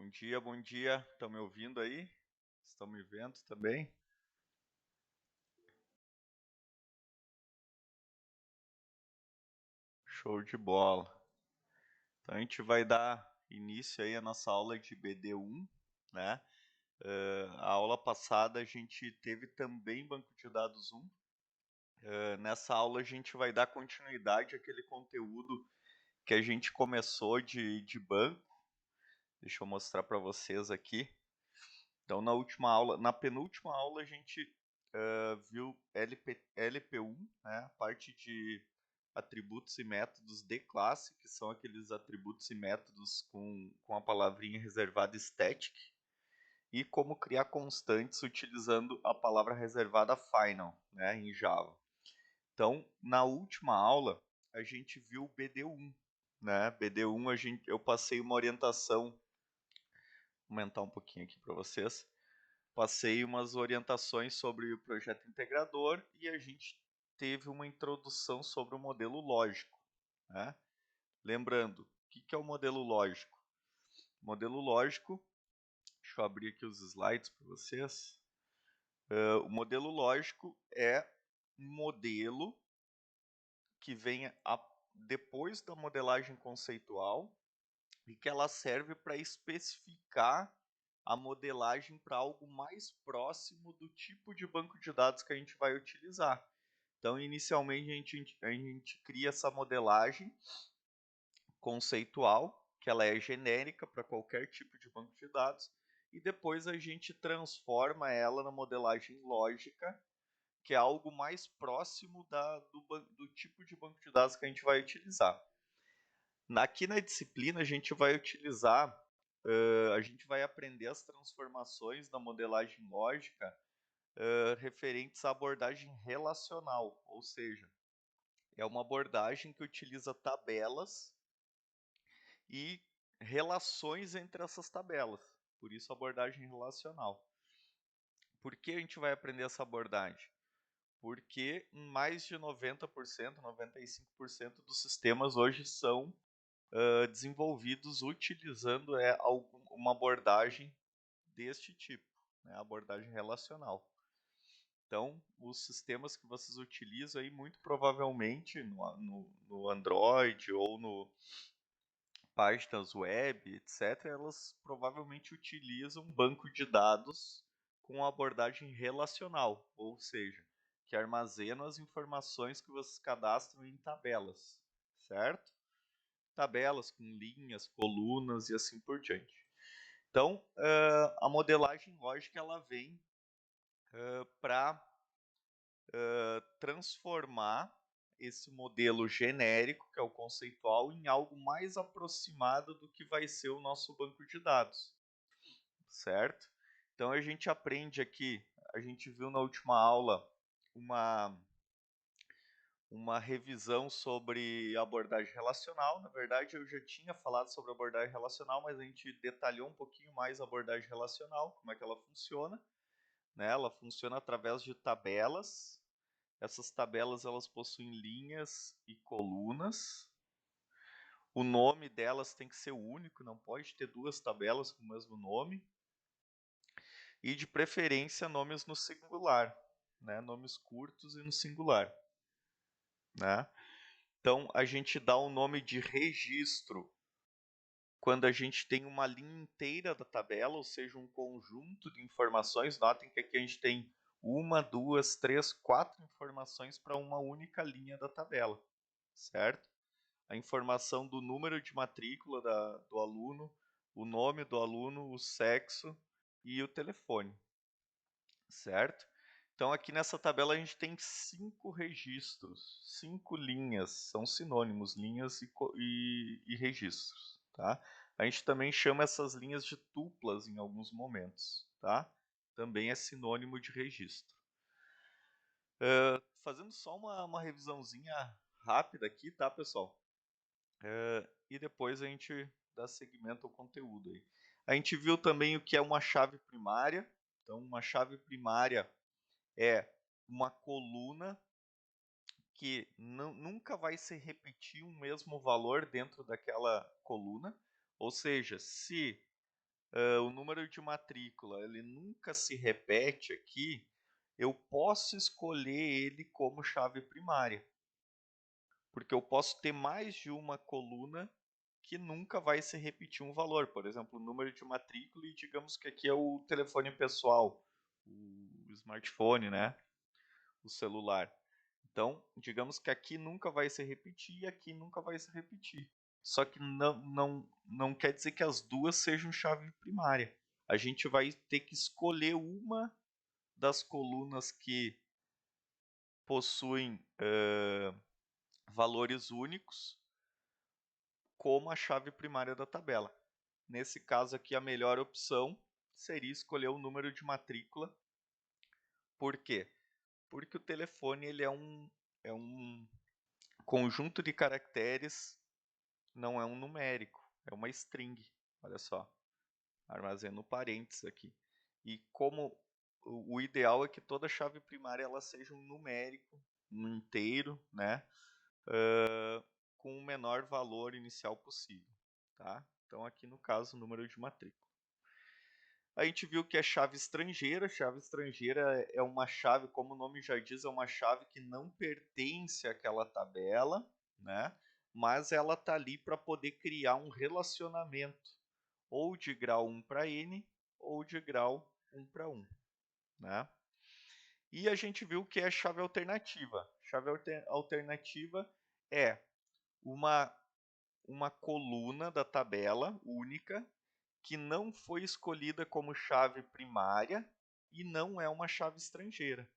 Bom dia. Estão me ouvindo aí? Estão me vendo também? Show de bola. Então a gente vai dar início aí à nossa aula de BD1, né? A aula passada a gente teve também banco de dados 1. Nessa aula a gente vai dar continuidade àquele conteúdo que a gente começou de banco. Deixa eu mostrar para vocês aqui. Então na penúltima aula a gente viu LP1, né, a parte de atributos e métodos de classe, que são aqueles atributos e métodos com a palavrinha reservada static, e como criar constantes utilizando a palavra reservada final, né, em Java. Então, na última aula, a gente viu o BD1, né? BD1 eu passei uma orientação, vou aumentar um pouquinho aqui para vocês. Passei umas orientações sobre o projeto integrador e a gente teve uma introdução sobre o modelo lógico, né? Lembrando, o que é o modelo lógico? O modelo lógico, deixa eu abrir aqui os slides para vocês. O modelo lógico é um modelo que vem depois da modelagem conceitual e que ela serve para especificar a modelagem para algo mais próximo do tipo de banco de dados que a gente vai utilizar. Então, inicialmente, a gente cria essa modelagem conceitual, que ela é genérica para qualquer tipo de banco de dados, e depois a gente transforma ela na modelagem lógica, que é algo mais próximo do tipo de banco de dados que a gente vai utilizar. Aqui na disciplina a gente vai utilizar, a gente vai aprender as transformações da modelagem lógica referentes à abordagem relacional, ou seja, é uma abordagem que utiliza tabelas e relações entre essas tabelas, por isso abordagem relacional. Por que a gente vai aprender essa abordagem? Porque mais de 90%, 95% dos sistemas hoje são desenvolvidos utilizando uma abordagem deste tipo, né, abordagem relacional. Então, os sistemas que vocês utilizam aí, muito provavelmente no Android ou no páginas web, etc., elas provavelmente utilizam um banco de dados com abordagem relacional, ou seja, que armazena as informações que vocês cadastram em tabelas, certo? Tabelas com linhas, colunas e assim por diante. Então, a modelagem lógica ela vem para transformar esse modelo genérico, que é o conceitual, em algo mais aproximado do que vai ser o nosso banco de dados, certo? Então a gente aprende aqui, a gente viu na última aula uma revisão sobre abordagem relacional. Na verdade, eu já tinha falado sobre abordagem relacional, mas a gente detalhou um pouquinho mais a abordagem relacional, como é que ela funciona, né? Ela funciona através de tabelas. Essas tabelas elas possuem linhas e colunas. O nome delas tem que ser único, não pode ter duas tabelas com o mesmo nome. E de preferência nomes no singular, né? Nomes curtos e no singular, né? Então a gente dá o nome de registro quando a gente tem uma linha inteira da tabela, ou seja, um conjunto de informações. Notem que aqui a gente tem uma, duas, três, quatro informações para uma única linha da tabela, certo? A informação do número de matrícula do aluno, o nome do aluno, o sexo e o telefone, certo? Então aqui nessa tabela a gente tem 5 registros, 5 linhas, são sinônimos, linhas e registros, tá? A gente também chama essas linhas de tuplas em alguns momentos, tá? Também é sinônimo de registro. Fazendo só uma revisãozinha rápida aqui, tá, pessoal? E depois a gente dá seguimento ao conteúdo aí. A gente viu também o que é uma chave primária. Então, uma chave primária é uma coluna que nunca vai se repetir o mesmo valor dentro daquela coluna. Ou seja, se o número de matrícula ele nunca se repete aqui, eu posso escolher ele como chave primária. Porque eu posso ter mais de uma coluna que nunca vai se repetir um valor. Por exemplo, o número de matrícula e digamos que aqui é o telefone pessoal, o smartphone, né? O celular. Então, digamos que aqui nunca vai se repetir e aqui nunca vai se repetir. Só que não quer dizer que as duas sejam chave primária. A gente vai ter que escolher uma das colunas que possuem valores únicos como a chave primária da tabela. Nesse caso aqui, a melhor opção seria escolher o número de matrícula. Por quê? Porque o telefone ele é um conjunto de caracteres, não é um numérico, é uma string. Olha só, armazeno parênteses aqui. E como o ideal é que toda chave primária ela seja um numérico, um inteiro, né? Com o menor valor inicial possível. Tá? Então aqui no caso, o número de matrícula. A gente viu que é chave estrangeira. Chave estrangeira é uma chave, como o nome já diz, é uma chave que não pertence àquela tabela, né? Mas ela está ali para poder criar um relacionamento, ou de grau 1 para n, ou de grau 1 para 1. Né? E a gente viu que é chave alternativa. Chave alternativa é uma coluna da tabela única que não foi escolhida como chave primária e não é uma chave estrangeira.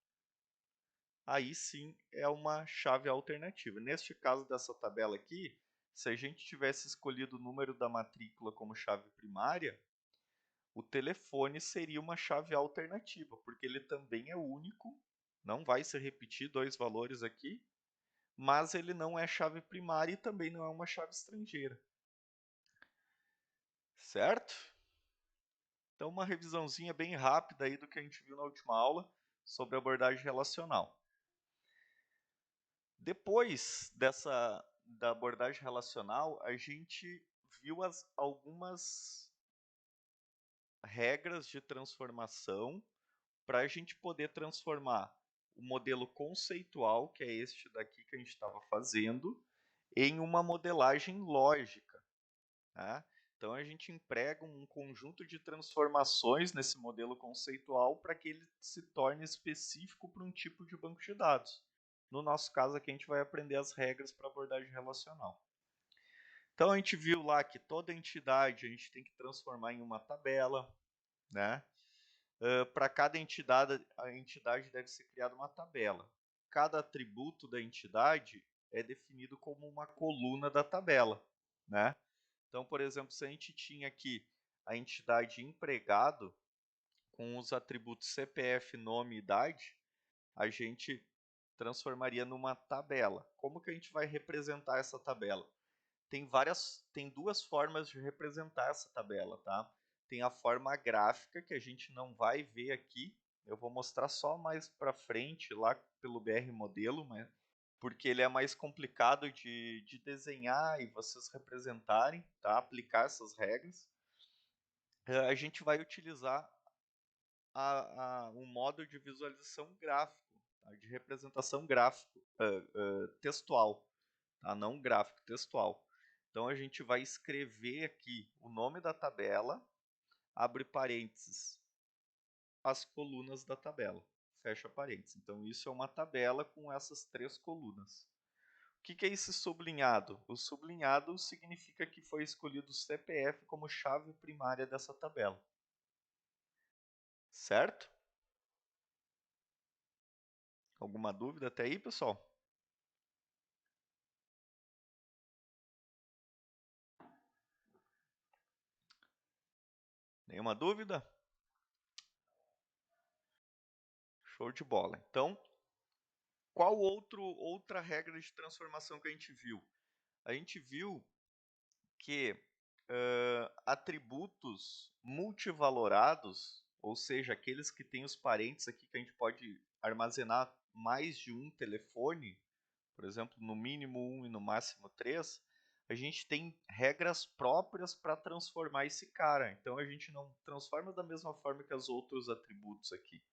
Aí sim é uma chave alternativa. Neste caso dessa tabela aqui, se a gente tivesse escolhido o número da matrícula como chave primária, o telefone seria uma chave alternativa, porque ele também é único, não vai se repetir dois valores aqui, mas ele não é chave primária e também não é uma chave estrangeira. Certo? Então, uma revisãozinha bem rápida aí do que a gente viu na última aula sobre abordagem relacional. Depois da abordagem relacional, a gente viu algumas regras de transformação para a gente poder transformar o modelo conceitual, que é este daqui que a gente estava fazendo, em uma modelagem lógica. Tá? Então a gente emprega um conjunto de transformações nesse modelo conceitual para que ele se torne específico para um tipo de banco de dados. No nosso caso aqui a gente vai aprender as regras para abordagem relacional. Então a gente viu lá que toda entidade a gente tem que transformar em uma tabela, né? Para cada entidade, a entidade deve ser criada uma tabela. Cada atributo da entidade é definido como uma coluna da tabela, né? Então, por exemplo, se a gente tinha aqui a entidade empregado com os atributos CPF, nome e idade, a gente transformaria numa tabela. Como que a gente vai representar essa tabela? Tem duas formas de representar essa tabela, tá? Tem a forma gráfica, que a gente não vai ver aqui, eu vou mostrar só mais para frente, lá pelo BR Modelo, mas porque ele é mais complicado de desenhar e vocês representarem, tá? Aplicar essas regras. A gente vai utilizar um modo de visualização gráfico, tá? De representação gráfico, textual, tá? Não gráfico, textual. Então a gente vai escrever aqui o nome da tabela, abre parênteses, as colunas da tabela, fecha parênteses. Então isso é uma tabela com essas três colunas. O que é esse sublinhado? O sublinhado significa que foi escolhido o CPF como chave primária dessa tabela. Certo? Alguma dúvida até aí, pessoal? Nenhuma dúvida? Show de bola. Então, qual outra regra de transformação que a gente viu? A gente viu que atributos multivalorados, ou seja, aqueles que têm os parentes aqui que a gente pode armazenar mais de um telefone, por exemplo, no mínimo 1 e no máximo 3, a gente tem regras próprias para transformar esse cara. Então a gente não transforma da mesma forma que os outros atributos aqui.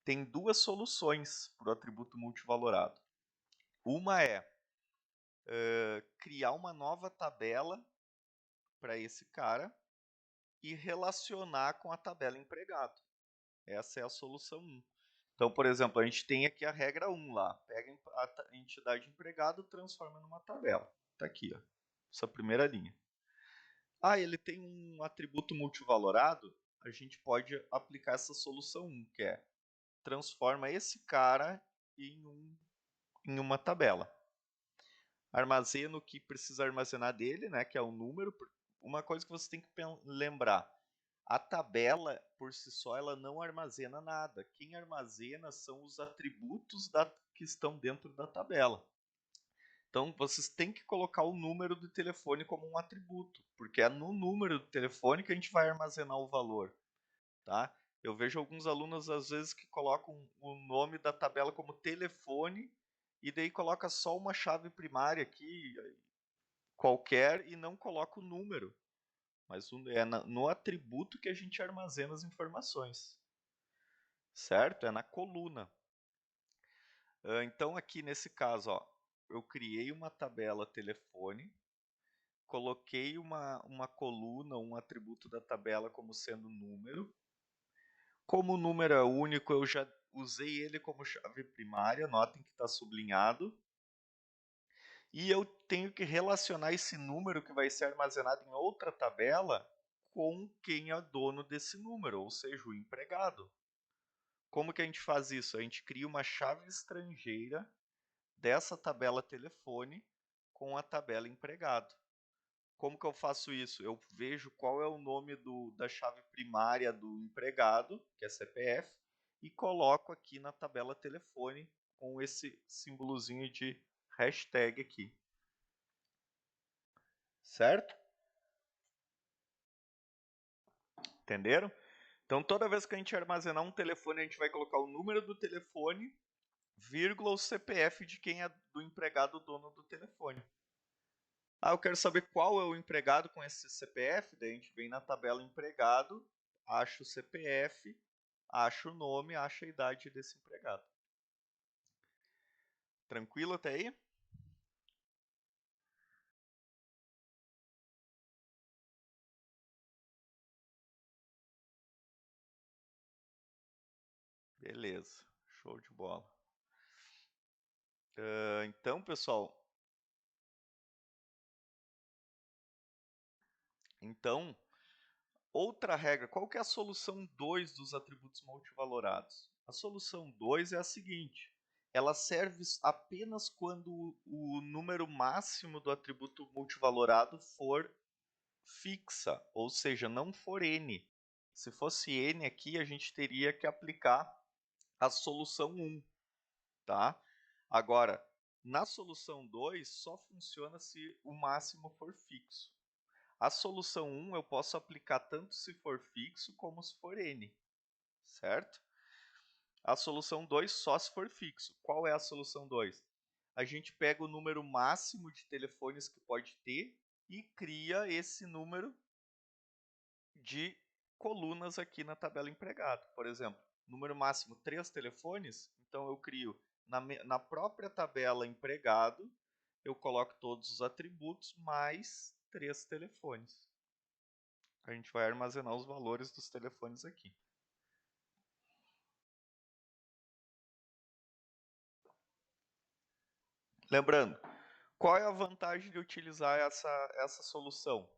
Tem duas soluções para o atributo multivalorado. Uma é criar uma nova tabela para esse cara e relacionar com a tabela empregado. Essa é a solução 1. Então, por exemplo, a gente tem aqui a regra 1 lá. Pega a entidade empregado, transforma numa tabela. Está aqui, ó, essa primeira linha. Ah, ele tem um atributo multivalorado? A gente pode aplicar essa solução 1, que é transforma esse cara em uma tabela. Armazena o que precisa armazenar dele, né, que é o número. Uma coisa que você tem que lembrar, a tabela, por si só, ela não armazena nada. Quem armazena são os atributos que estão dentro da tabela. Então, vocês têm que colocar o número do telefone como um atributo, porque é no número do telefone que a gente vai armazenar o valor. Tá? Eu vejo alguns alunos, às vezes, que colocam o nome da tabela como telefone e daí coloca só uma chave primária aqui, qualquer, e não coloca o número. Mas é no atributo que a gente armazena as informações. Certo? É na coluna. Então, aqui nesse caso, ó, eu criei uma tabela telefone, coloquei uma coluna, um atributo da tabela como sendo número. Como o número é único, eu já usei ele como chave primária, notem que está sublinhado. E eu tenho que relacionar esse número que vai ser armazenado em outra tabela com quem é dono desse número, ou seja, o empregado. Como que a gente faz isso? A gente cria uma chave estrangeira dessa tabela telefone com a tabela empregado. Como que eu faço isso? Eu vejo qual é o nome da chave primária do empregado, que é CPF, e coloco aqui na tabela telefone com esse símbolozinho de hashtag aqui. Certo? Entenderam? Então, toda vez que a gente armazenar um telefone, a gente vai colocar o número do telefone, vírgula, o CPF de quem é do empregado dono do telefone. Ah, eu quero saber qual é o empregado com esse CPF, daí a gente vem na tabela empregado, acha o CPF, acha o nome, acha a idade desse empregado. Tranquilo até aí? Beleza, show de bola. Então, pessoal, outra regra, qual que é a solução 2 dos atributos multivalorados? A solução 2 é a seguinte, ela serve apenas quando o número máximo do atributo multivalorado for fixa, ou seja, não for n. Se fosse n aqui, a gente teria que aplicar a solução 1, tá? Agora, na solução 2, só funciona se o máximo for fixo. A solução 1 eu posso aplicar tanto se for fixo como se for n, certo? A solução 2 só se for fixo. Qual é a solução 2? A gente pega o número máximo de telefones que pode ter e cria esse número de colunas aqui na tabela empregado. Por exemplo, número máximo 3 telefones, então eu crio na própria tabela empregado, eu coloco todos os atributos mais 3 telefones. A gente vai armazenar os valores dos telefones aqui. Lembrando, qual é a vantagem de utilizar essa solução?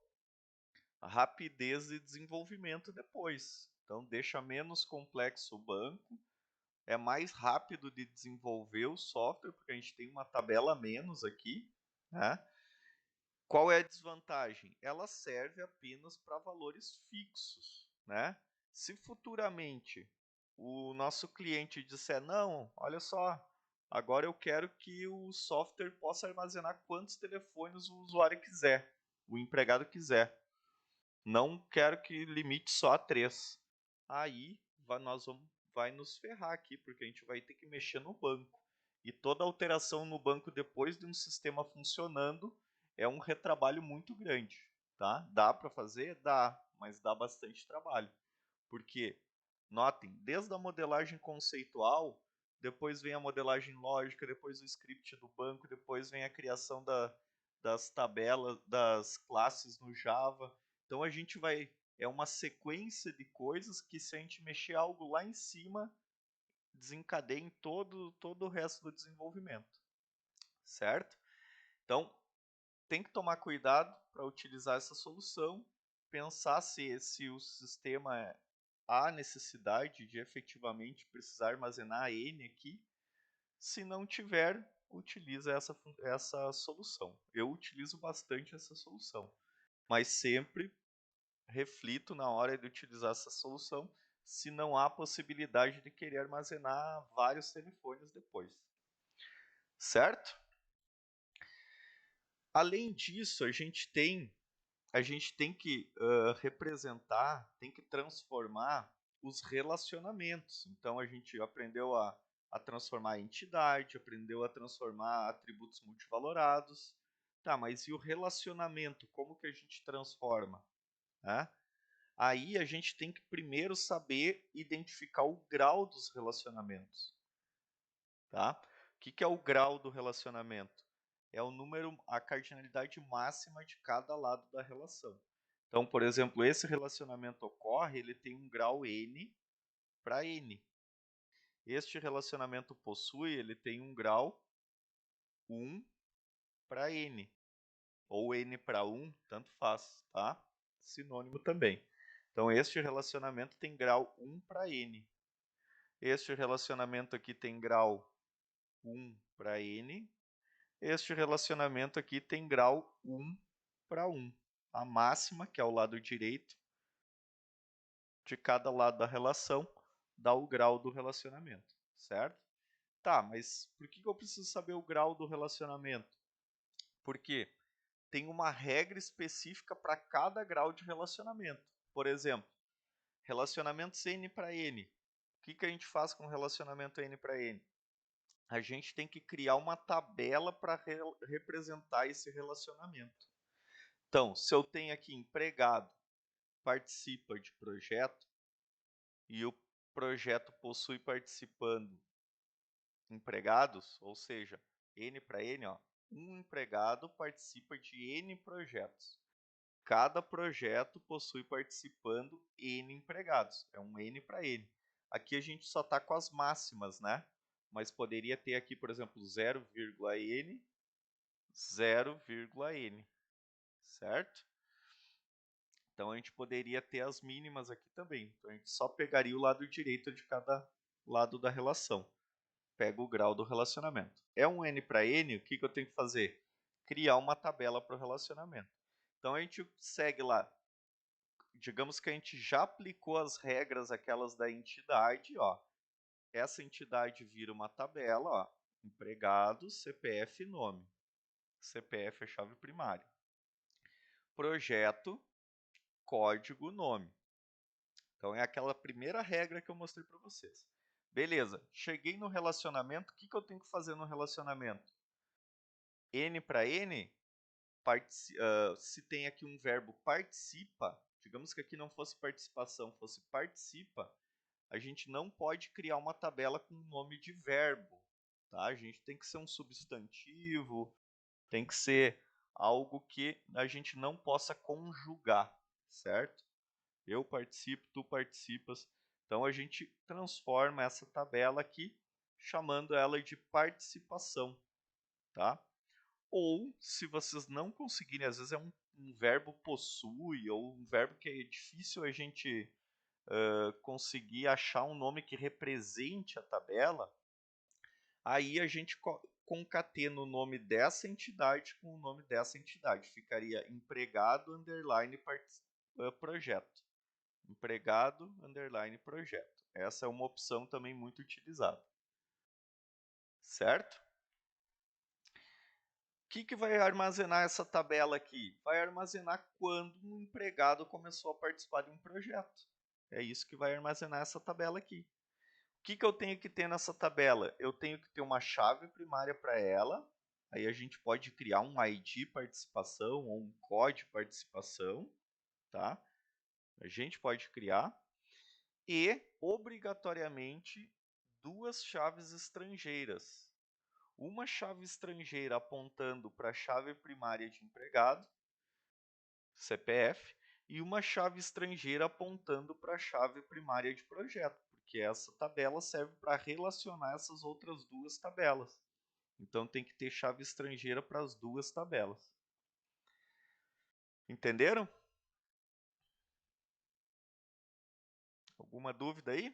A rapidez de desenvolvimento depois. Então, deixa menos complexo o banco, é mais rápido de desenvolver o software, porque a gente tem uma tabela a menos aqui, né? Qual é a desvantagem? Ela serve apenas para valores fixos, né? Se futuramente o nosso cliente disser, não, olha só, agora eu quero que o software possa armazenar quantos telefones o usuário quiser, o empregado quiser. Não quero que limite só a 3. Aí vai nos ferrar aqui, porque a gente vai ter que mexer no banco. E toda alteração no banco depois de um sistema funcionando, é um retrabalho muito grande, tá? Dá para fazer? Dá, mas dá bastante trabalho. Porque, notem, desde a modelagem conceitual, depois vem a modelagem lógica, depois o script do banco, depois vem a criação das tabelas, das classes no Java. Então a gente vai, é uma sequência de coisas que, se a gente mexer algo lá em cima, desencadeia em todo o resto do desenvolvimento, certo? Então, tem que tomar cuidado para utilizar essa solução, pensar se o sistema há necessidade de efetivamente precisar armazenar N aqui. Se não tiver, utiliza essa solução. Eu utilizo bastante essa solução, mas sempre reflito na hora de utilizar essa solução se não há possibilidade de querer armazenar vários telefones depois. Certo? Além disso, a gente tem que representar, tem que transformar os relacionamentos. Então, a gente aprendeu a transformar a entidade, aprendeu a transformar atributos multivalorados. Tá, mas e o relacionamento? Como que a gente transforma? Né? Aí a gente tem que primeiro saber identificar o grau dos relacionamentos. Tá? O que é o grau do relacionamento? É o número, a cardinalidade máxima de cada lado da relação. Então, por exemplo, esse relacionamento ocorre, ele tem um grau n para n. Este relacionamento possui, ele tem um grau 1 para n. Ou n para 1, tanto faz, tá? Sinônimo também. Então, este relacionamento tem grau 1 para n. Este relacionamento aqui tem grau 1 para n. Este relacionamento aqui tem grau 1 para 1. A máxima, que é o lado direito, de cada lado da relação, dá o grau do relacionamento, certo? Tá, mas por que eu preciso saber o grau do relacionamento? Porque tem uma regra específica para cada grau de relacionamento. Por exemplo, relacionamentos n para n. O que a gente faz com o relacionamento n para n? A gente tem que criar uma tabela para representar esse relacionamento. Então, se eu tenho aqui empregado participa de projeto e o projeto possui participando empregados, ou seja, N para N, ó, um empregado participa de N projetos. Cada projeto possui participando N empregados, é um N para N. Aqui a gente só está com as máximas, né? Mas poderia ter aqui, por exemplo, 0,n, 0,n, certo? Então a gente poderia ter as mínimas aqui também. Então a gente só pegaria o lado direito de cada lado da relação. Pega o grau do relacionamento. É um n para n, o que eu tenho que fazer? Criar uma tabela para o relacionamento. Então a gente segue lá. Digamos que a gente já aplicou as regras aquelas da entidade, ó. Essa entidade vira uma tabela, ó. Empregado, CPF e nome. CPF é a chave primária. Projeto, código, nome. Então é aquela primeira regra que eu mostrei para vocês. Beleza, cheguei no relacionamento, o que eu tenho que fazer no relacionamento? N para N, se tem aqui um verbo participa, digamos que aqui não fosse participação, fosse participa, a gente não pode criar uma tabela com nome de verbo. Tá? A gente tem que ser um substantivo, tem que ser algo que a gente não possa conjugar, certo? Eu participo, tu participas. Então a gente transforma essa tabela aqui, chamando ela de participação, tá? Ou, se vocês não conseguirem, às vezes é um verbo possui, ou um verbo que é difícil a gente conseguir achar um nome que represente a tabela, aí a gente concatena o nome dessa entidade com o nome dessa entidade. Ficaria empregado, underline, projeto. Empregado, underline, projeto. Essa é uma opção também muito utilizada. Certo? O que vai armazenar essa tabela aqui? Vai armazenar quando um empregado começou a participar de um projeto. É isso que vai armazenar essa tabela aqui. O que eu tenho que ter nessa tabela? Eu tenho que ter uma chave primária para ela. Aí a gente pode criar um ID participação ou um código participação, tá? A gente pode criar e, obrigatoriamente, duas chaves estrangeiras. Uma chave estrangeira apontando para a chave primária de empregado, CPF, e uma chave estrangeira apontando para a chave primária de projeto, porque essa tabela serve para relacionar essas outras duas tabelas. Então tem que ter chave estrangeira para as duas tabelas. Entenderam? Alguma dúvida aí?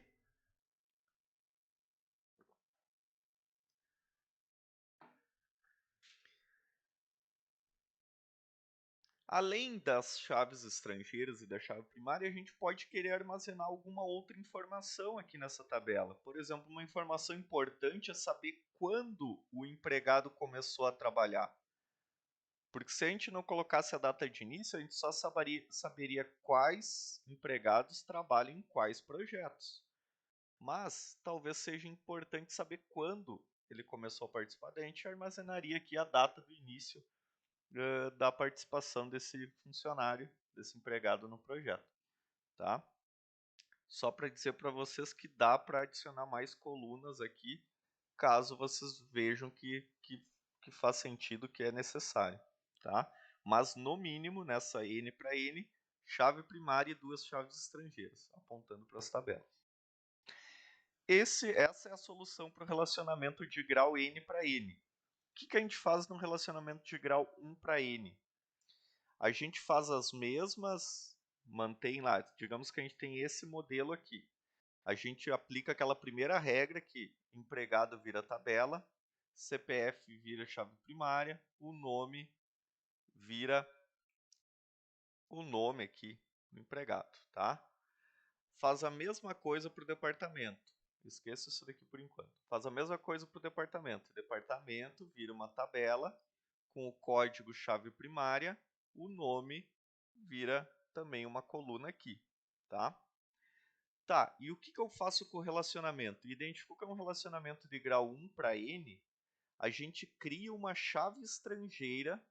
Além das chaves estrangeiras e da chave primária, a gente pode querer armazenar alguma outra informação aqui nessa tabela. Por exemplo, uma informação importante é saber quando o empregado começou a trabalhar. Porque se a gente não colocasse a data de início, a gente só saberia quais empregados trabalham em quais projetos. Mas talvez seja importante saber quando ele começou a participar. Daí a gente armazenaria aqui a data do início da participação desse funcionário, desse empregado no projeto, tá? Só para dizer para vocês que dá para adicionar mais colunas aqui, caso vocês vejam que faz sentido, que é necessário, tá? Mas no mínimo, nessa N para N, chave primária e duas chaves estrangeiras, apontando para as tabelas. Essa é a solução para o relacionamento de grau N para N. O que a gente faz no relacionamento de grau 1 para N? A gente faz as mesmas, mantém lá, digamos que a gente tem esse modelo aqui. A gente aplica aquela primeira regra que empregado vira tabela, CPF vira chave primária, o nome vira o nome aqui do empregado, tá? Faz a mesma coisa para o departamento. Esqueça isso daqui por enquanto. Faz a mesma coisa para o departamento. O departamento vira uma tabela com o código chave primária, o nome vira também uma coluna aqui, tá? Tá, e o que eu faço com o relacionamento? Identifico que é um relacionamento de grau 1 para N, a gente cria uma chave estrangeira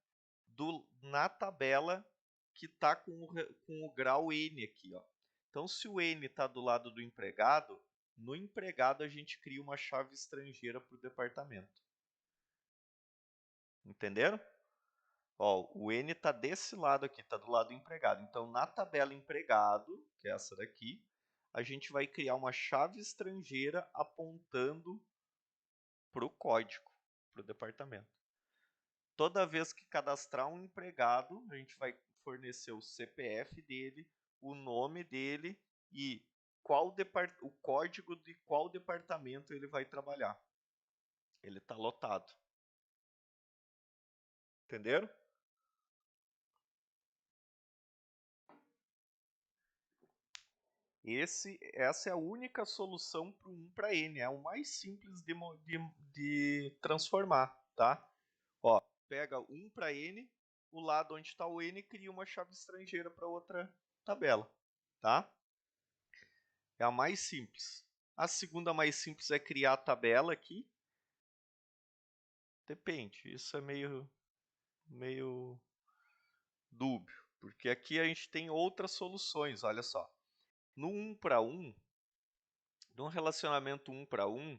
na tabela que está com o grau N aqui, ó. Então, se o N está do lado do empregado, no empregado a gente cria uma chave estrangeira para o departamento. Entenderam? Ó, o N está desse lado aqui, está do lado do empregado. Então, na tabela empregado, que é essa daqui, a gente vai criar uma chave estrangeira apontando para o código, para o departamento. Toda vez que cadastrar um empregado, a gente vai fornecer o CPF dele, o nome dele e o código de qual departamento ele vai trabalhar. Ele está lotado. Entenderam? Essa é a única solução para o 1 para N. É o mais simples de transformar, tá? Ó, pega 1 para N, o lado onde está o N cria uma chave estrangeira para outra tabela, tá? É a mais simples. A segunda mais simples é criar a tabela aqui. Depende, isso é meio dúbio, porque aqui a gente tem outras soluções, olha só. No 1 para 1, num relacionamento 1 para 1,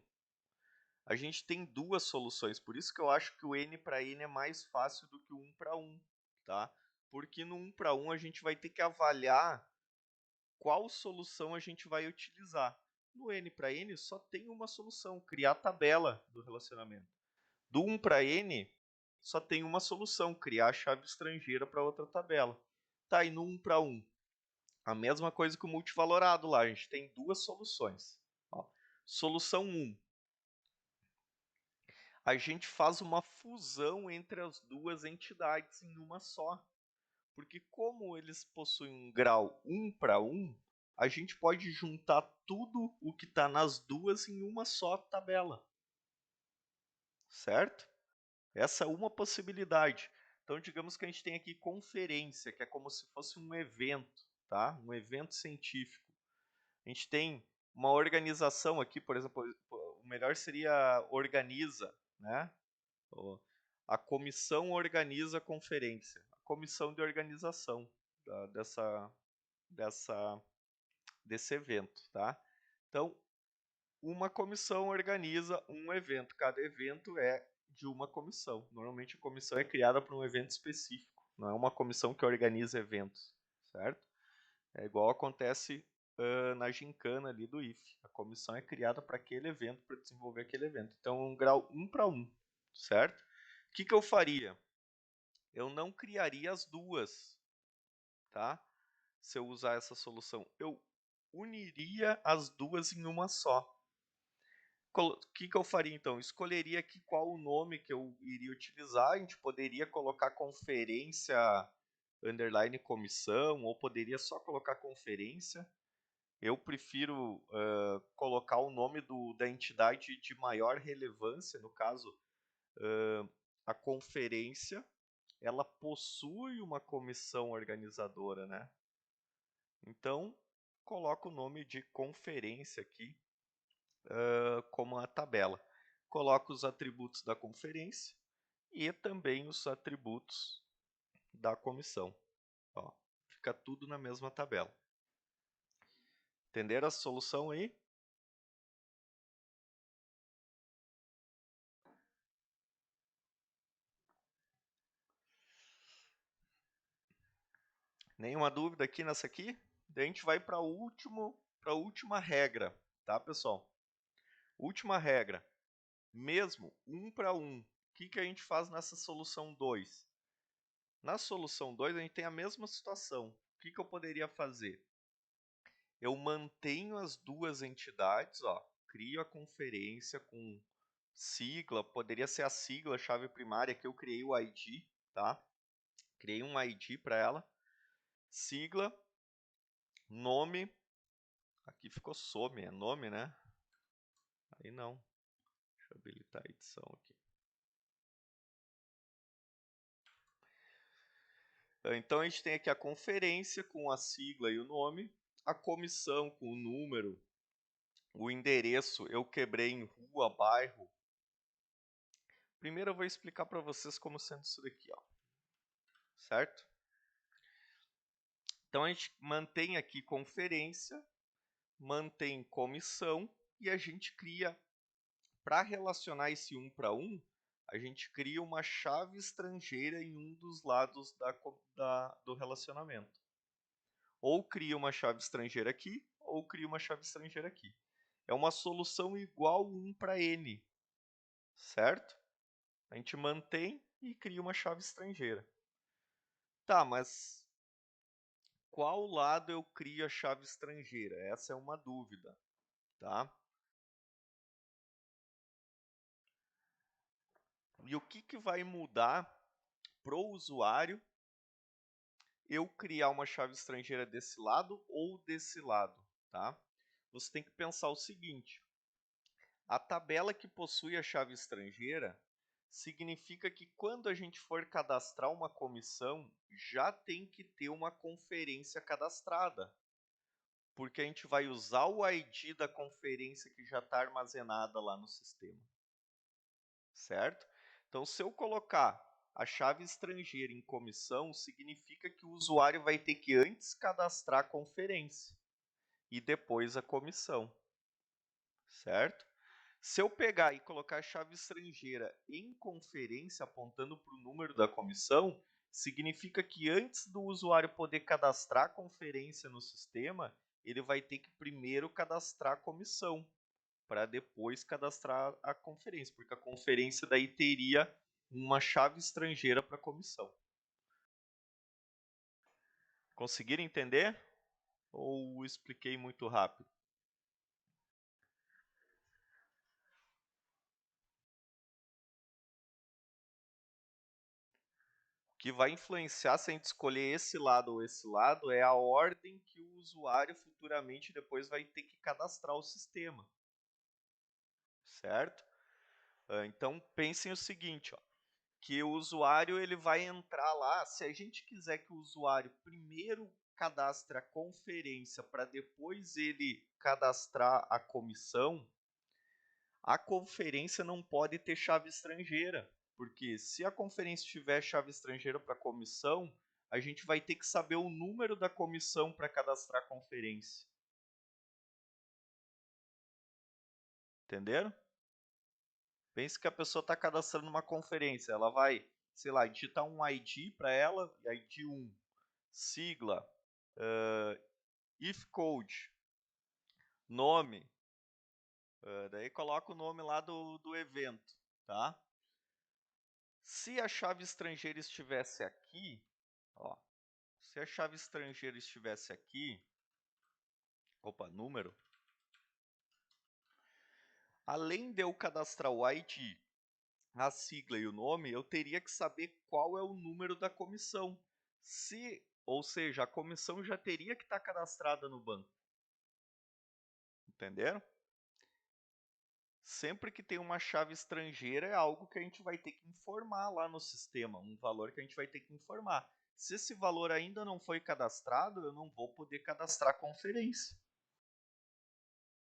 a gente tem duas soluções, por isso que eu acho que o N para N é mais fácil do que o 1 para 1, tá? Porque no 1 para 1 a gente vai ter que avaliar qual solução a gente vai utilizar. No N para N só tem uma solução, criar a tabela do relacionamento. Do 1 para N só tem uma solução, criar a chave estrangeira para outra tabela. Tá, e no 1 para 1, a mesma coisa que o multivalorado lá, a gente tem duas soluções. Ó, solução 1, a gente faz uma fusão entre as duas entidades em uma só. Porque como eles possuem um grau 1 para 1, a gente pode juntar tudo o que está nas duas em uma só tabela. Certo? Essa é uma possibilidade. Então, digamos que a gente tem aqui conferência, que é como se fosse um evento, tá? Um evento científico. A gente tem uma organização aqui, por exemplo, o melhor seria organiza, né? A comissão organiza a conferência. A comissão de organização desse evento, tá? Então, uma comissão organiza um evento. Cada evento é de uma comissão. Normalmente a comissão é criada para um evento específico. Não é uma comissão que organiza eventos, certo? É igual acontece na gincana ali do IF. A comissão é criada para aquele evento, para desenvolver aquele evento. Então, um grau 1 para 1, certo? O que eu faria? Eu não criaria as duas, tá? Se eu usar essa solução, eu uniria as duas em uma só. O que eu faria então? Escolheria aqui qual o nome que eu iria utilizar. A gente poderia colocar conferência underline comissão, ou poderia só colocar conferência. Eu prefiro colocar o nome da entidade de maior relevância, no caso, a conferência, ela possui uma comissão organizadora, né? Então, coloco o nome de conferência aqui como a tabela. Coloco os atributos da conferência e também os atributos da comissão. Ó, fica tudo na mesma tabela. Entenderam a solução aí? Nenhuma dúvida aqui nessa aqui? Daí a gente vai para a última regra, tá, pessoal? Última regra. Mesmo 1 para 1. O que a gente faz nessa solução 2? Na solução 2, a gente tem a mesma situação. O que eu poderia fazer? Eu mantenho as duas entidades, ó, crio a conferência com sigla, poderia ser a sigla chave primária, que eu criei o ID, tá? Criei um ID para ela. Sigla, nome, aqui ficou some, é nome, né? Aí não. Deixa eu habilitar a edição aqui. Então a gente tem aqui a conferência com a sigla e o nome, a comissão com o número, o endereço, eu quebrei em rua, bairro. Primeiro eu vou explicar para vocês como sendo isso daqui, ó. Certo? Então a gente mantém aqui conferência, mantém comissão e a gente cria, para relacionar esse 1 para 1, a gente cria uma chave estrangeira em um dos lados do relacionamento. Ou cria uma chave estrangeira aqui, ou cria uma chave estrangeira aqui. É uma solução igual 1 para N, certo? A gente mantém e cria uma chave estrangeira. Tá, mas qual lado eu crio a chave estrangeira? Essa é uma dúvida, tá? E o que vai mudar para o usuário eu criar uma chave estrangeira desse lado ou desse lado, tá? Você tem que pensar o seguinte: a tabela que possui a chave estrangeira significa que quando a gente for cadastrar uma comissão, já tem que ter uma conferência cadastrada, porque a gente vai usar o ID da conferência que já está armazenada lá no sistema, certo? Então, se eu colocar a chave estrangeira em comissão, significa que o usuário vai ter que antes cadastrar a conferência e depois a comissão, certo? Se eu pegar e colocar a chave estrangeira em conferência, apontando para o número da comissão, significa que antes do usuário poder cadastrar a conferência no sistema, ele vai ter que primeiro cadastrar a comissão, para depois cadastrar a conferência, porque a conferência daí teria uma chave estrangeira para a comissão. Conseguiram entender? Ou expliquei muito rápido? O que vai influenciar se a gente escolher esse lado ou esse lado é a ordem que o usuário futuramente depois vai ter que cadastrar o sistema. Certo? Então pensem o seguinte, ó, que o usuário ele vai entrar lá, se a gente quiser que o usuário primeiro cadastre a conferência para depois ele cadastrar a comissão, a conferência não pode ter chave estrangeira, Porque se a conferência tiver chave estrangeira para comissão, a gente vai ter que saber o número da comissão para cadastrar a conferência. Entenderam? Pense que a pessoa está cadastrando uma conferência, ela vai, sei lá, digitar um ID para ela, ID 1, sigla, if code, nome, daí coloca o nome lá do evento, tá? Se a chave estrangeira estivesse aqui, ó, se a chave estrangeira estivesse aqui, número, além de eu cadastrar o ID, a sigla e o nome, eu teria que saber qual é o número da comissão. Ou seja, a comissão já teria que estar cadastrada no banco. Entenderam? Sempre que tem uma chave estrangeira é algo que a gente vai ter que informar lá no sistema, um valor que a gente vai ter que informar. Se esse valor ainda não foi cadastrado, eu não vou poder cadastrar a conferência.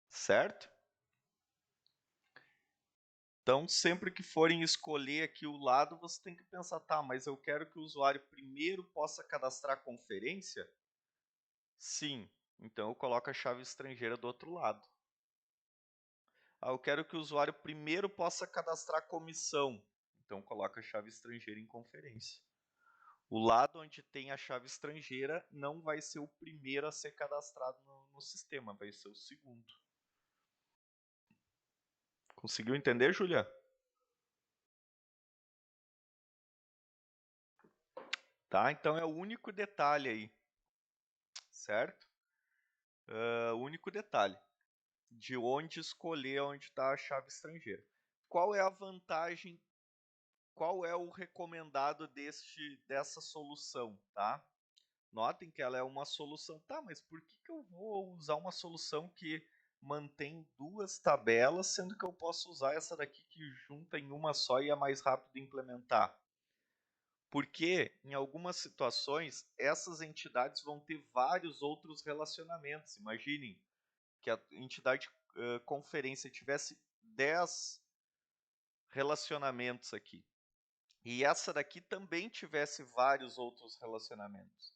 Certo? Então, sempre que forem escolher aqui o lado, você tem que pensar, tá, mas eu quero que o usuário primeiro possa cadastrar a conferência? Sim. Então, eu coloco a chave estrangeira do outro lado. Eu quero que o usuário primeiro possa cadastrar a comissão. Então, coloca a chave estrangeira em conferência. O lado onde tem a chave estrangeira não vai ser o primeiro a ser cadastrado no sistema, vai ser o segundo. Conseguiu entender, Julia? Tá? Então, é o único detalhe aí, certo? O único detalhe de onde escolher onde está a chave estrangeira. Qual é a vantagem, qual é o recomendado dessa solução, tá? Notem que ela é uma solução. Tá, mas por que eu vou usar uma solução que mantém duas tabelas, sendo que eu posso usar essa daqui que junta em uma só e é mais rápido de implementar? Porque, em algumas situações, essas entidades vão ter vários outros relacionamentos. Imaginem que a entidade conferência tivesse 10 relacionamentos aqui. E essa daqui também tivesse vários outros relacionamentos.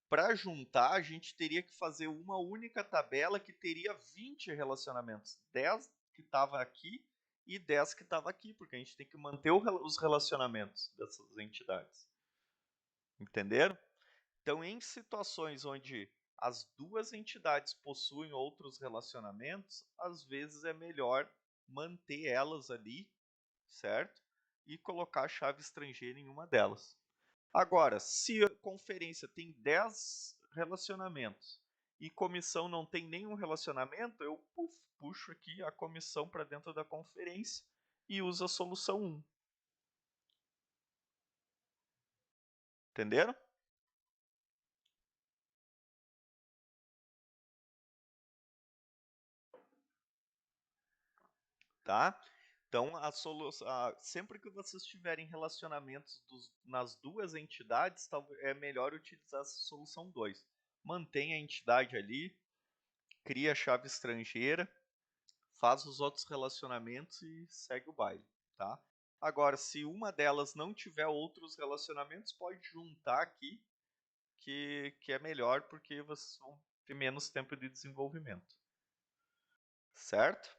Para juntar, a gente teria que fazer uma única tabela que teria 20 relacionamentos. 10 que estava aqui e 10 que estava aqui, porque a gente tem que manter os relacionamentos dessas entidades. Entenderam? Então, em situações onde as duas entidades possuem outros relacionamentos, às vezes é melhor manter elas ali, certo? E colocar a chave estrangeira em uma delas. Agora, se a conferência tem 10 relacionamentos e comissão não tem nenhum relacionamento, eu puxo aqui a comissão para dentro da conferência e uso a solução 1. Entenderam? Tá? Então, sempre que vocês tiverem relacionamentos nas duas entidades, é melhor utilizar a solução 2. Mantém a entidade ali, cria a chave estrangeira, faz os outros relacionamentos e segue o baile. Tá? Agora, se uma delas não tiver outros relacionamentos, pode juntar aqui, que é melhor, porque vocês vão ter menos tempo de desenvolvimento. Certo?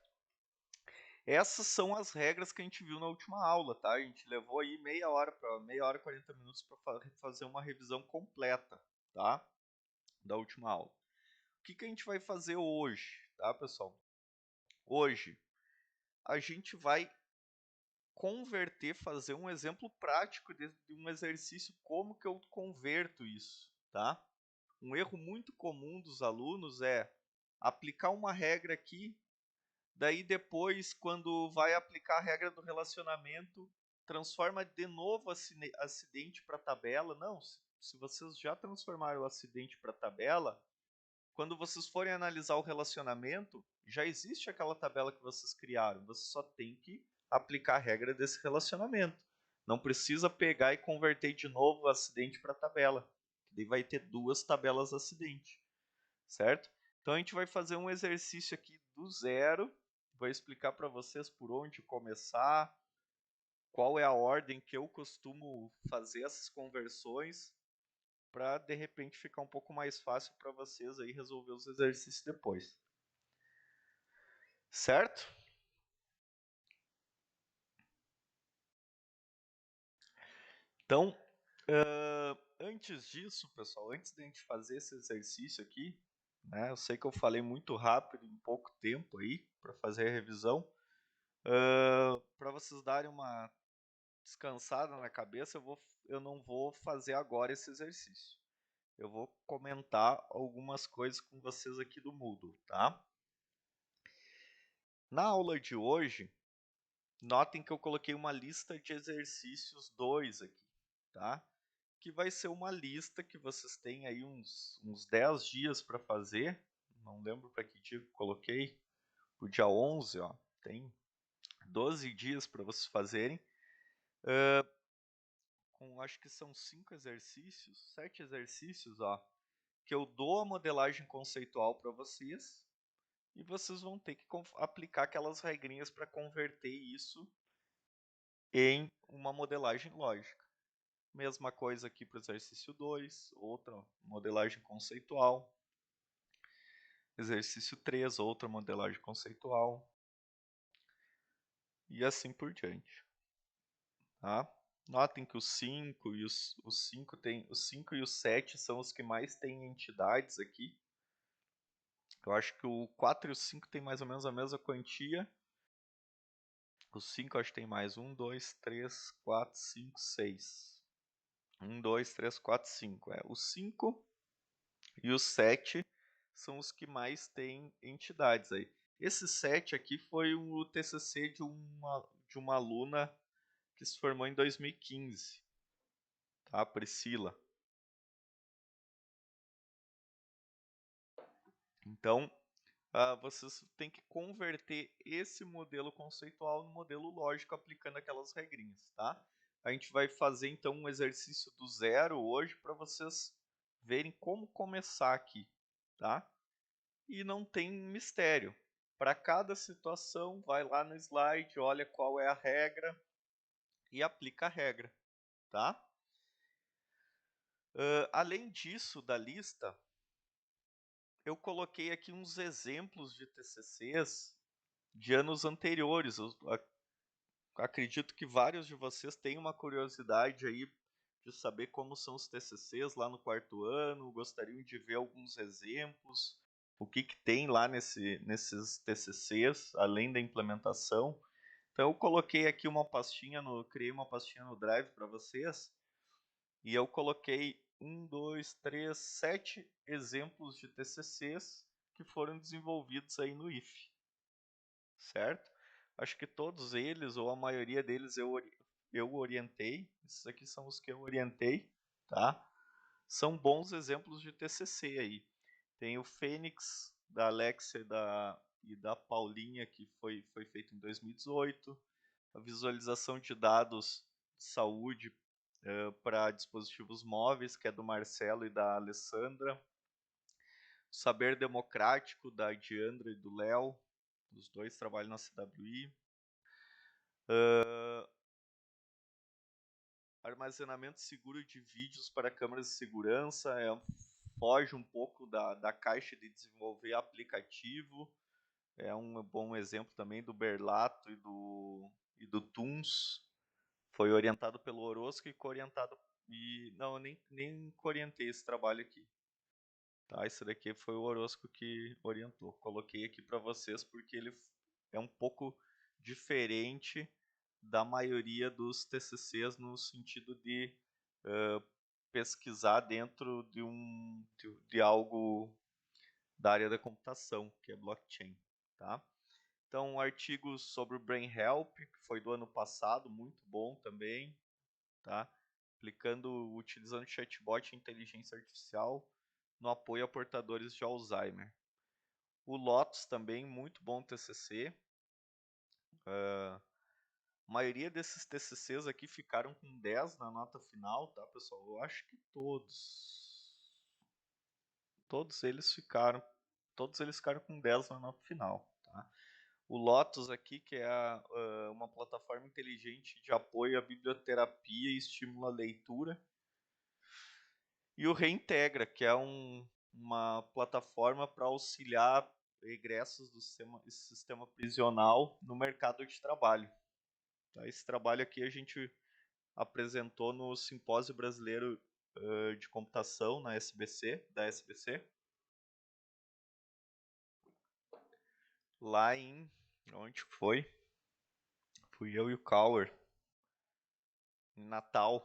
Essas são as regras que a gente viu na última aula, tá? A gente levou aí meia hora e 40 minutos para fazer uma revisão completa, tá? Da última aula. O que a gente vai fazer hoje, tá, pessoal? Hoje, a gente vai fazer um exemplo prático de um exercício, como que eu converto isso, tá? Um erro muito comum dos alunos é aplicar uma regra aqui, daí depois, quando vai aplicar a regra do relacionamento, transforma de novo acidente para tabela. Não, se vocês já transformaram o acidente para tabela, quando vocês forem analisar o relacionamento, já existe aquela tabela que vocês criaram. Você só tem que aplicar a regra desse relacionamento. Não precisa pegar e converter de novo o acidente para tabela. Daí vai ter duas tabelas acidente, certo? Então a gente vai fazer um exercício aqui do zero. Vou explicar para vocês por onde começar, qual é a ordem que eu costumo fazer essas conversões para de repente ficar um pouco mais fácil para vocês aí resolver os exercícios depois. Certo? Então, antes disso, pessoal, antes da gente fazer esse exercício aqui, né, eu sei que eu falei muito rápido em pouco tempo aí para fazer a revisão. Para vocês darem uma descansada na cabeça, eu não vou fazer agora esse exercício. Eu vou comentar algumas coisas com vocês aqui do Moodle, tá? Na aula de hoje, notem que eu coloquei uma lista de exercícios 2 aqui, tá? Que vai ser uma lista que vocês têm aí uns 10 dias para fazer. Não lembro para que dia que eu coloquei. O dia 11, ó. Tem 12 dias para vocês fazerem. Acho que são 5 exercícios, 7 exercícios, ó. Que eu dou a modelagem conceitual para vocês. E vocês vão ter que aplicar aquelas regrinhas para converter isso em uma modelagem lógica. Mesma coisa aqui para o exercício 2, outra modelagem conceitual. Exercício 3, outra modelagem conceitual. E assim por diante. Tá? Notem que os 5 e os 5 e os 7 são os que mais têm entidades aqui. Eu acho que o 4 e o 5 tem mais ou menos a mesma quantia. O 5 acho que tem mais 1, 2, 3, 4, 5, 6. 1, 2, 3, 4, 5. O 5 e o 7 são os que mais têm entidades aí. Esse 7 aqui foi o TCC de uma aluna que se formou em 2015, tá? Priscila. Então, vocês têm que converter esse modelo conceitual no modelo lógico aplicando aquelas regrinhas, tá? A gente vai fazer então um exercício do zero hoje para vocês verem como começar aqui, tá? E não tem mistério. Para cada situação, vai lá no slide, olha qual é a regra e aplica a regra, tá? Além disso, da lista, eu coloquei aqui uns exemplos de TCCs de anos anteriores. Eu acredito que vários de vocês têm uma curiosidade aí de saber como são os TCCs lá no quarto ano, gostariam de ver alguns exemplos, o que tem lá nesses TCCs, além da implementação. Então eu coloquei aqui criei uma pastinha no Drive para vocês, e eu coloquei 7 exemplos de TCCs que foram desenvolvidos aí no IF, certo? Acho que todos eles, ou a maioria deles, eu orientei. Esses aqui são os que eu orientei, tá? São bons exemplos de TCC aí. Tem o Fênix, da Alexia e da Paulinha, que foi feito em 2018. A visualização de dados de saúde para dispositivos móveis, que é do Marcelo e da Alessandra. O Saber Democrático, da Diandra e do Léo. Os dois trabalham na CWI. Armazenamento seguro de vídeos para câmeras de segurança. Foge um pouco da caixa de desenvolver aplicativo. É um bom exemplo também do Berlato e do Tuns. Foi orientado pelo Orozco e orientado. Não, eu nem orientei esse trabalho aqui. Tá, esse daqui foi o Orozco que orientou. Coloquei aqui para vocês porque ele é um pouco diferente da maioria dos TCCs no sentido de pesquisar dentro de algo da área da computação, que é blockchain, tá? Então, um artigo sobre o Brain Help, que foi do ano passado, muito bom também, tá? Utilizando chatbot e inteligência artificial no apoio a portadores de Alzheimer. O Lotus também, muito bom TCC. A maioria desses TCCs aqui ficaram com 10 na nota final, tá, pessoal? Eu acho que todos eles ficaram com 10 na nota final, tá? O Lotus aqui, que é uma plataforma inteligente de apoio à biblioterapia e estimula a leitura. E o Reintegra, que é uma plataforma para auxiliar egressos do sistema prisional no mercado de trabalho. Tá? Esse trabalho aqui a gente apresentou no Simpósio Brasileiro de Computação da SBC, lá em... onde foi? Fui eu e o Kauer, em Natal.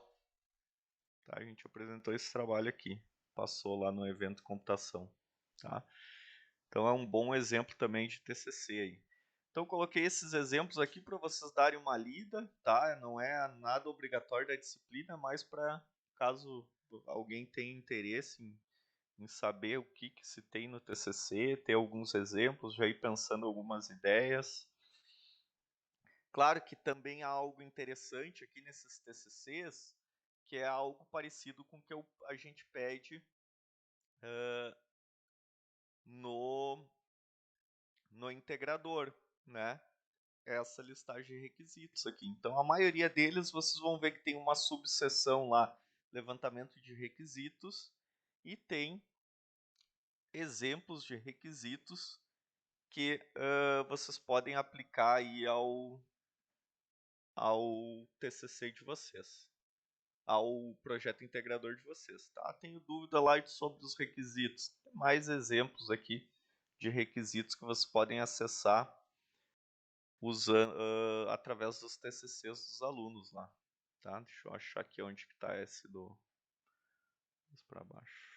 Tá? A gente apresentou esse trabalho aqui, passou lá no evento Computação. Tá? Então é um bom exemplo também de TCC aí. Então coloquei esses exemplos aqui para vocês darem uma lida, tá? Não é nada obrigatório da disciplina, mas para caso alguém tenha interesse em saber o que se tem no TCC, ter alguns exemplos, já ir pensando algumas ideias. Claro que também há algo interessante aqui nesses TCCs, que é algo parecido com o que a gente pede no integrador, né? Essa listagem de requisitos aqui. Então, a maioria deles vocês vão ver que tem uma subseção lá, levantamento de requisitos, e tem exemplos de requisitos que vocês podem aplicar aí ao TCC de vocês, ao projeto integrador de vocês, tá? Tenho dúvida lá sobre os requisitos. Tem mais exemplos aqui de requisitos que vocês podem acessar usando através dos TCCs dos alunos lá, tá? Deixa eu achar aqui onde que tá esse do para baixo.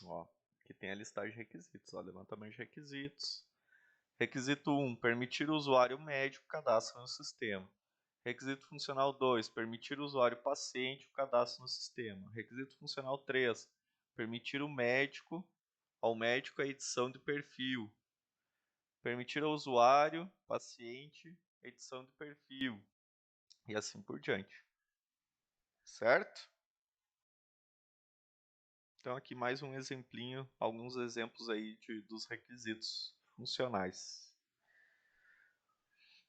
Ó, aqui tem a listagem de requisitos, ó, levantamento de requisitos. Requisito 1, permitir o usuário médico cadastro no sistema. Requisito funcional 2, permitir o usuário paciente o cadastro no sistema. Requisito funcional 3, permitir ao médico a edição de perfil. Permitir ao usuário, paciente, edição de perfil. E assim por diante. Certo? Então aqui mais um exemplinho, alguns exemplos aí dos requisitos funcionais.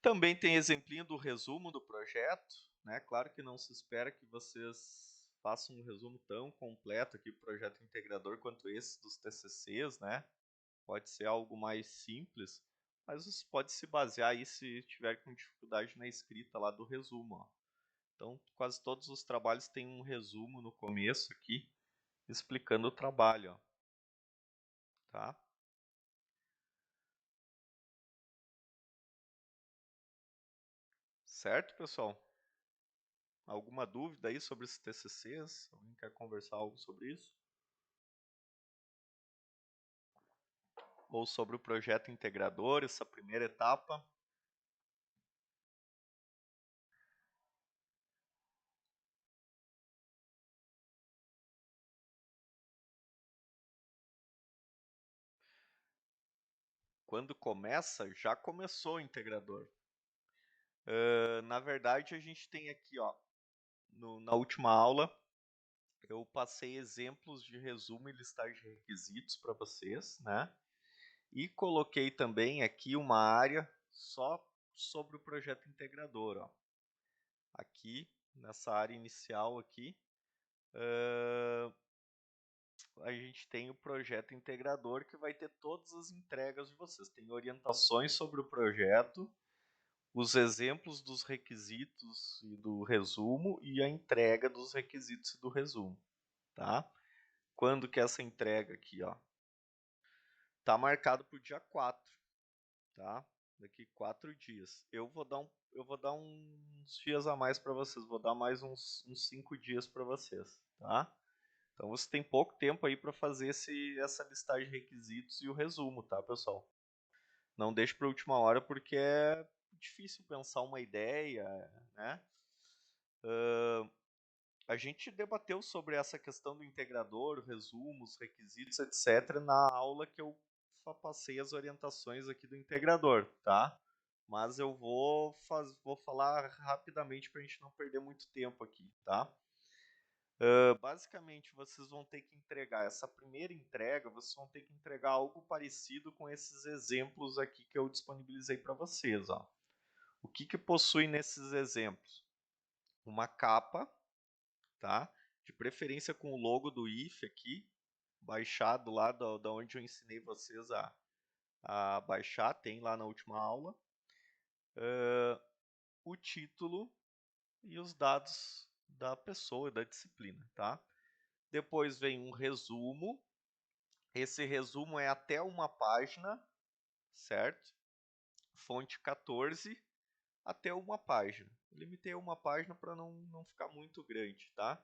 Também tem exemplinho do resumo do projeto, né? Claro que não se espera que vocês façam um resumo tão completo aqui do projeto integrador quanto esse dos TCCs, né? Pode ser algo mais simples, mas você pode se basear aí se tiver com dificuldade na escrita lá do resumo, ó. Então, quase todos os trabalhos têm um resumo no começo aqui, explicando o trabalho, ó. Tá? Certo, pessoal? Alguma dúvida aí sobre esses TCCs? Alguém quer conversar algo sobre isso? Ou sobre o projeto integrador, essa primeira etapa? Quando começa, já começou o integrador. Na verdade, a gente tem aqui, ó, na última aula, eu passei exemplos de resumo e listagem de requisitos para vocês, né? E coloquei também aqui uma área só sobre o projeto integrador, ó. Aqui, nessa área inicial aqui, a gente tem o projeto integrador que vai ter todas as entregas de vocês. Tem orientações sobre o projeto, os exemplos dos requisitos e do resumo e a entrega dos requisitos e do resumo, tá? Quando que é essa entrega aqui, ó? Tá marcado para o dia 4, tá? Daqui 4 dias. Eu vou dar uns dias a mais para vocês, vou dar mais uns 5 dias para vocês, tá? Então você tem pouco tempo aí para fazer essa listagem de requisitos e o resumo, tá, pessoal? Não deixe para a última hora porque é difícil pensar uma ideia, né? A gente debateu sobre essa questão do integrador, resumos, requisitos, etc. na aula que eu passei as orientações aqui do integrador, tá? Mas eu vou falar rapidamente para a gente não perder muito tempo aqui, tá? Basicamente, vocês vão ter que entregar, essa primeira entrega, vocês vão ter que entregar algo parecido com esses exemplos aqui que eu disponibilizei para vocês. Ó. O que possui nesses exemplos? Uma capa, tá? De preferência com o logo do IF aqui, baixado lá da onde eu ensinei vocês a baixar, tem lá na última aula. O título e os dados da pessoa, da disciplina, tá? Depois vem um resumo. Esse resumo é até uma página, certo? Fonte 14 até uma página. Eu limitei a uma página para não ficar muito grande, tá?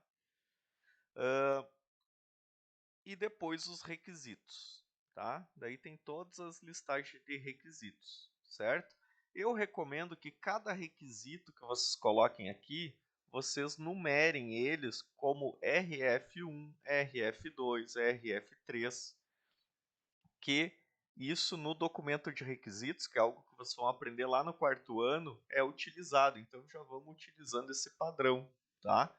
E depois os requisitos, tá? Daí tem todas as listagens de requisitos, certo? Eu recomendo que cada requisito que vocês coloquem aqui, vocês numerem eles como RF1, RF2, RF3, que isso no documento de requisitos, que é algo que vocês vão aprender lá no quarto ano, é utilizado. Então já vamos utilizando esse padrão, tá?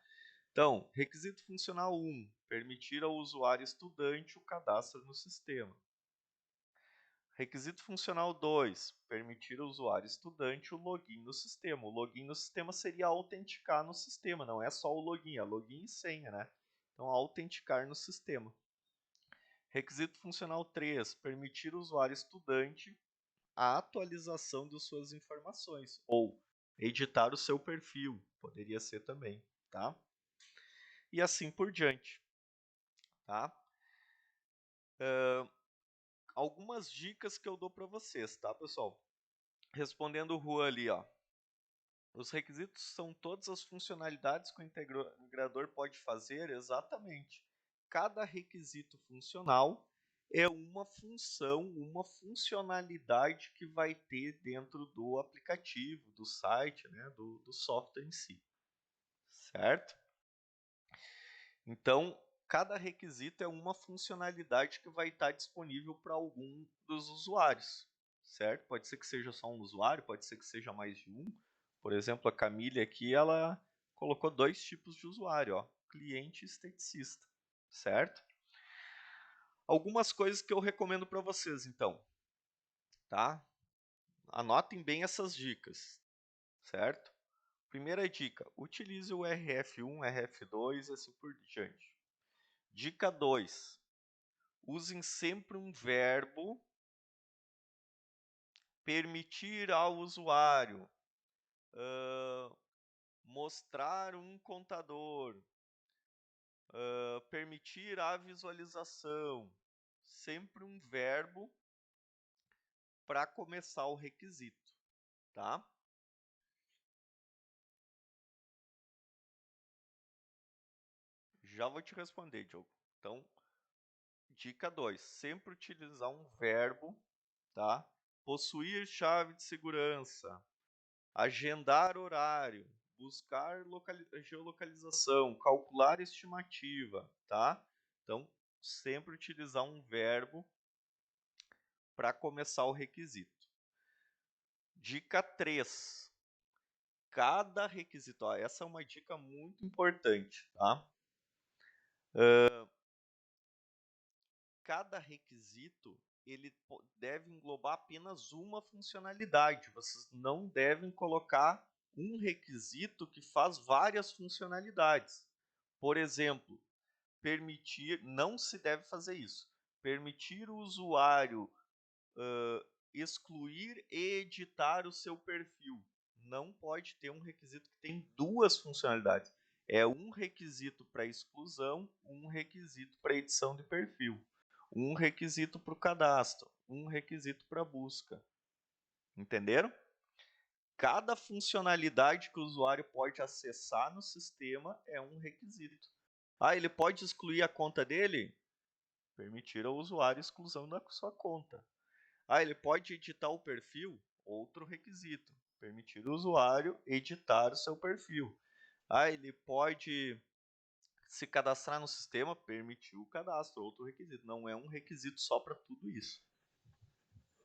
Então, requisito funcional 1, permitir ao usuário estudante o cadastro no sistema. Requisito funcional 2, permitir ao usuário estudante o login no sistema. O login no sistema seria autenticar no sistema, não é só o login, é login e senha, né? Então, autenticar no sistema. Requisito funcional 3, permitir ao usuário estudante a atualização de suas informações, ou editar o seu perfil, poderia ser também, tá? E assim por diante, tá? Algumas dicas que eu dou para vocês, tá, pessoal? Respondendo o Juan ali, ó. Os requisitos são todas as funcionalidades que o integrador pode fazer? Exatamente. Cada requisito funcional é uma função, uma funcionalidade que vai ter dentro do aplicativo, do site, né, do software em si. Certo? Então, cada requisito é uma funcionalidade que vai estar disponível para algum dos usuários, certo? Pode ser que seja só um usuário, pode ser que seja mais de um. Por exemplo, a Camille aqui, ela colocou 2 tipos de usuário, ó, cliente e esteticista, certo? Algumas coisas que eu recomendo para vocês, então, tá? Anotem bem essas dicas, certo? Primeira dica, utilize o RF1, RF2 e assim por diante. Dica 2, usem sempre um verbo permitir ao usuário, mostrar um contador, permitir a visualização. Sempre um verbo para começar o requisito, tá? Já vou te responder, Diogo. Então, dica 2, sempre utilizar um verbo, tá? Possuir chave de segurança, agendar horário, buscar geolocalização, calcular estimativa, tá? Então, sempre utilizar um verbo para começar o requisito. Dica 3. Cada requisito, ó, essa é uma dica muito importante, tá? Cada requisito ele deve englobar apenas uma funcionalidade. Vocês não devem colocar um requisito que faz várias funcionalidades. Por exemplo, permitir, não se deve fazer isso. Permitir o usuário excluir e editar o seu perfil. Não pode ter um requisito que tem duas funcionalidades. É um requisito para exclusão, um requisito para edição de perfil. Um requisito para o cadastro, um requisito para busca. Entenderam? Cada funcionalidade que o usuário pode acessar no sistema é um requisito. Ah, ele pode excluir a conta dele? Permitir ao usuário a exclusão da sua conta. Ah, ele pode editar o perfil? Outro requisito. Permitir o usuário editar o seu perfil. Ah, ele pode se cadastrar no sistema? Permitir o cadastro. Outro requisito. Não é um requisito só para tudo isso.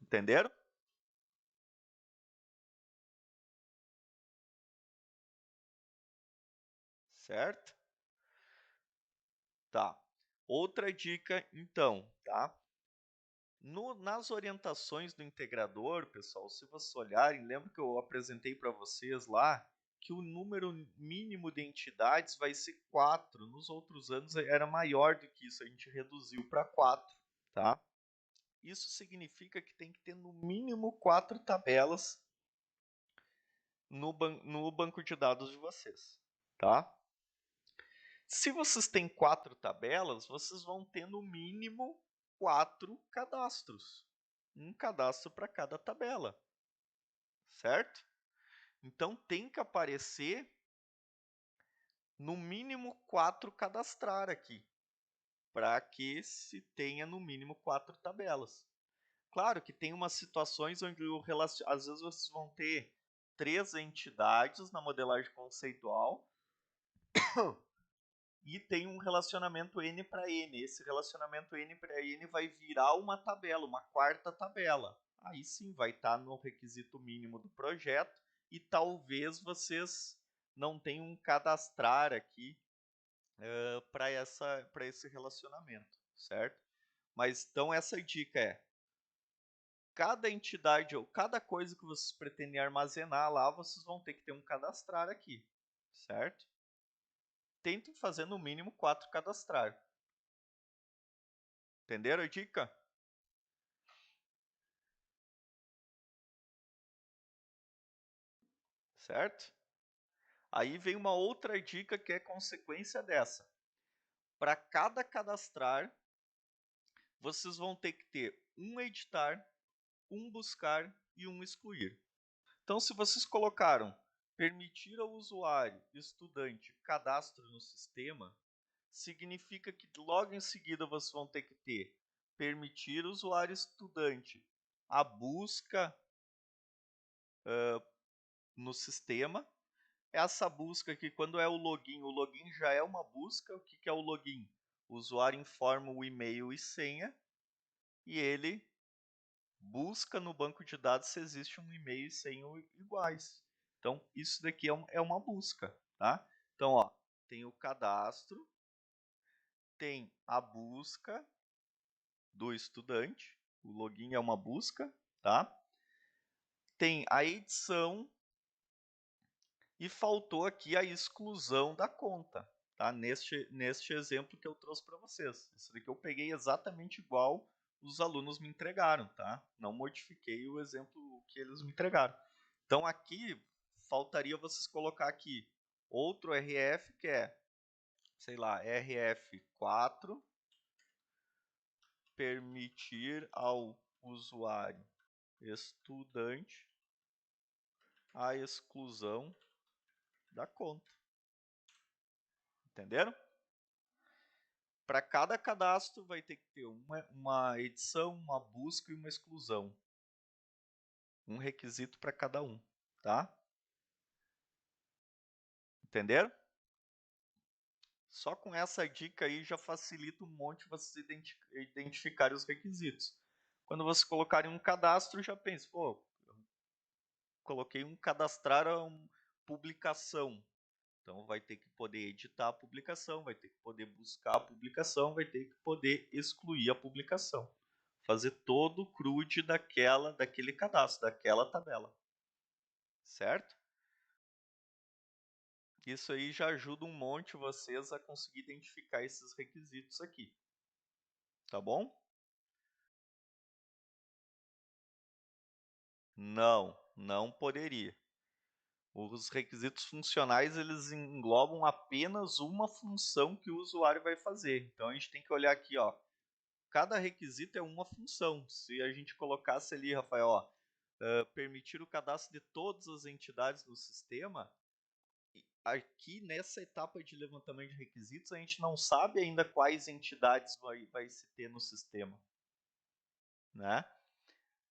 Entenderam? Certo? Tá. Outra dica, então, tá? Nas orientações do integrador, pessoal, se vocês olharem, lembra que eu apresentei para vocês lá que o número mínimo de entidades vai ser 4. Nos outros anos era maior do que isso, a gente reduziu para 4, tá? Isso significa que tem que ter no mínimo 4 tabelas no banco de dados de vocês, tá? Se vocês têm 4 tabelas, vocês vão ter no mínimo 4 cadastros. Um cadastro para cada tabela, certo? Então tem que aparecer no mínimo 4 cadastrar aqui, para que se tenha no mínimo 4 tabelas. Claro que tem umas situações onde às vezes vocês vão ter 3 entidades na modelagem conceitual e tem um relacionamento N para N. Esse relacionamento N para N vai virar uma tabela, uma quarta tabela. Aí sim vai estar no requisito mínimo do projeto e talvez vocês não tenham um cadastrar aqui para esse relacionamento, certo? Mas então essa dica é, cada entidade ou cada coisa que vocês pretendem armazenar lá, vocês vão ter que ter um cadastrar aqui, certo? Tentem fazer no mínimo 4 cadastrar. Entenderam a dica? Certo? Aí vem uma outra dica que é consequência dessa. Para cada cadastrar, vocês vão ter que ter um editar, um buscar e um excluir. Então, se vocês colocaram permitir ao usuário, estudante, cadastro no sistema, significa que logo em seguida vocês vão ter que ter permitir usuário estudante a busca no sistema. Essa busca aqui, quando é o login já é uma busca. O que é o login? O usuário informa o e-mail e senha e ele busca no banco de dados se existe um e-mail e senha iguais. Então, isso daqui é uma busca, tá? Então, ó, tem o cadastro, tem a busca do estudante, o login é uma busca, tá? Tem a edição e faltou aqui a exclusão da conta, tá? Neste exemplo que eu trouxe para vocês. Isso daqui eu peguei exatamente igual os alunos me entregaram, tá? Não modifiquei o exemplo que eles me entregaram. Então aqui faltaria vocês colocar aqui outro RF que é, sei lá, RF4 permitir ao usuário estudante a exclusão da conta. Entenderam? Para cada cadastro vai ter que ter uma edição, uma busca e uma exclusão. Um requisito para cada um, tá? Entenderam? Só com essa dica aí já facilita um monte vocês identificarem os requisitos. Quando vocês colocarem um cadastro, já pensa, pô, coloquei um cadastrar a publicação. Então vai ter que poder editar a publicação, vai ter que poder buscar a publicação, vai ter que poder excluir a publicação. Fazer todo o CRUD daquele cadastro, daquela tabela. Certo? Isso aí já ajuda um monte vocês a conseguir identificar esses requisitos aqui. Tá bom? Não, não poderia. Os requisitos funcionais, eles englobam apenas uma função que o usuário vai fazer. Então, a gente tem que olhar aqui, ó. Cada requisito é uma função. Se a gente colocasse ali, Rafael, ó, permitir o cadastro de todas as entidades do sistema, aqui nessa etapa de levantamento de requisitos, a gente não sabe ainda quais entidades vai se ter no sistema, né?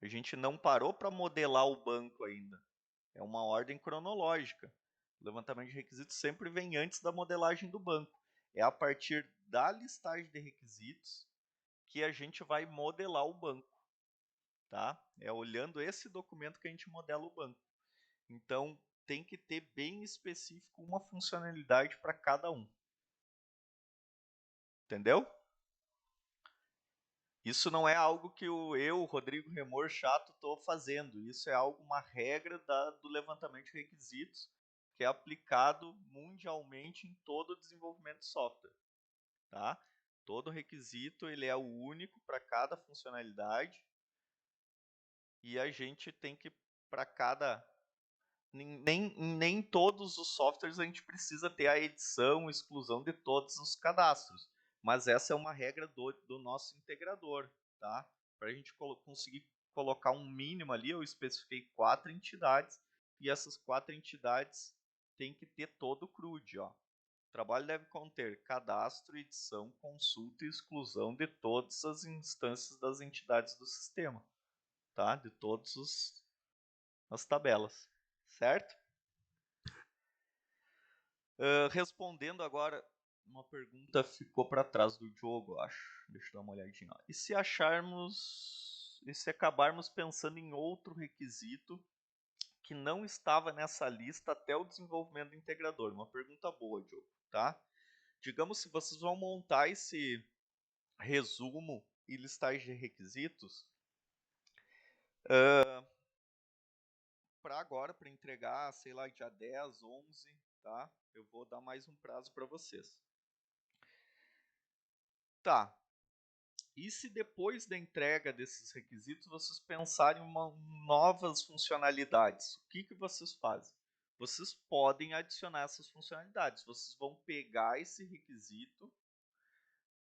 A gente não parou para modelar o banco ainda. É uma ordem cronológica. O levantamento de requisitos sempre vem antes da modelagem do banco. É a partir da listagem de requisitos que a gente vai modelar o banco, tá? É olhando esse documento que a gente modela o banco. Então, tem que ter bem específico uma funcionalidade para cada um. Entendeu? Isso não é algo que eu, Rodrigo Remor Chato, estou fazendo. Isso é uma regra do levantamento de requisitos que é aplicado mundialmente em todo o desenvolvimento de software. Tá? Todo requisito ele é o único para cada funcionalidade e a gente tem que, para cada... Nem todos os softwares a gente precisa ter a edição, exclusão de todos os cadastros. Mas essa é uma regra do nosso integrador, tá? Para a gente conseguir colocar um mínimo ali, eu especifiquei 4 entidades e essas 4 entidades têm que ter todo o CRUD, ó. O trabalho deve conter cadastro, edição, consulta e exclusão de todas as instâncias das entidades do sistema, tá? De todas as tabelas, certo? Respondendo agora, uma pergunta ficou para trás do Diogo, acho. Deixa eu dar uma olhadinha. E se acabarmos pensando em outro requisito que não estava nessa lista até o desenvolvimento do integrador? Uma pergunta boa, Diogo, tá? Digamos se vocês vão montar esse resumo e listagem de requisitos para agora, para entregar, sei lá, dia 10, 11, tá? Eu vou dar mais um prazo para vocês. Tá. E se depois da entrega desses requisitos vocês pensarem em novas funcionalidades, o que vocês fazem? Vocês podem adicionar essas funcionalidades. Vocês vão pegar esse requisito,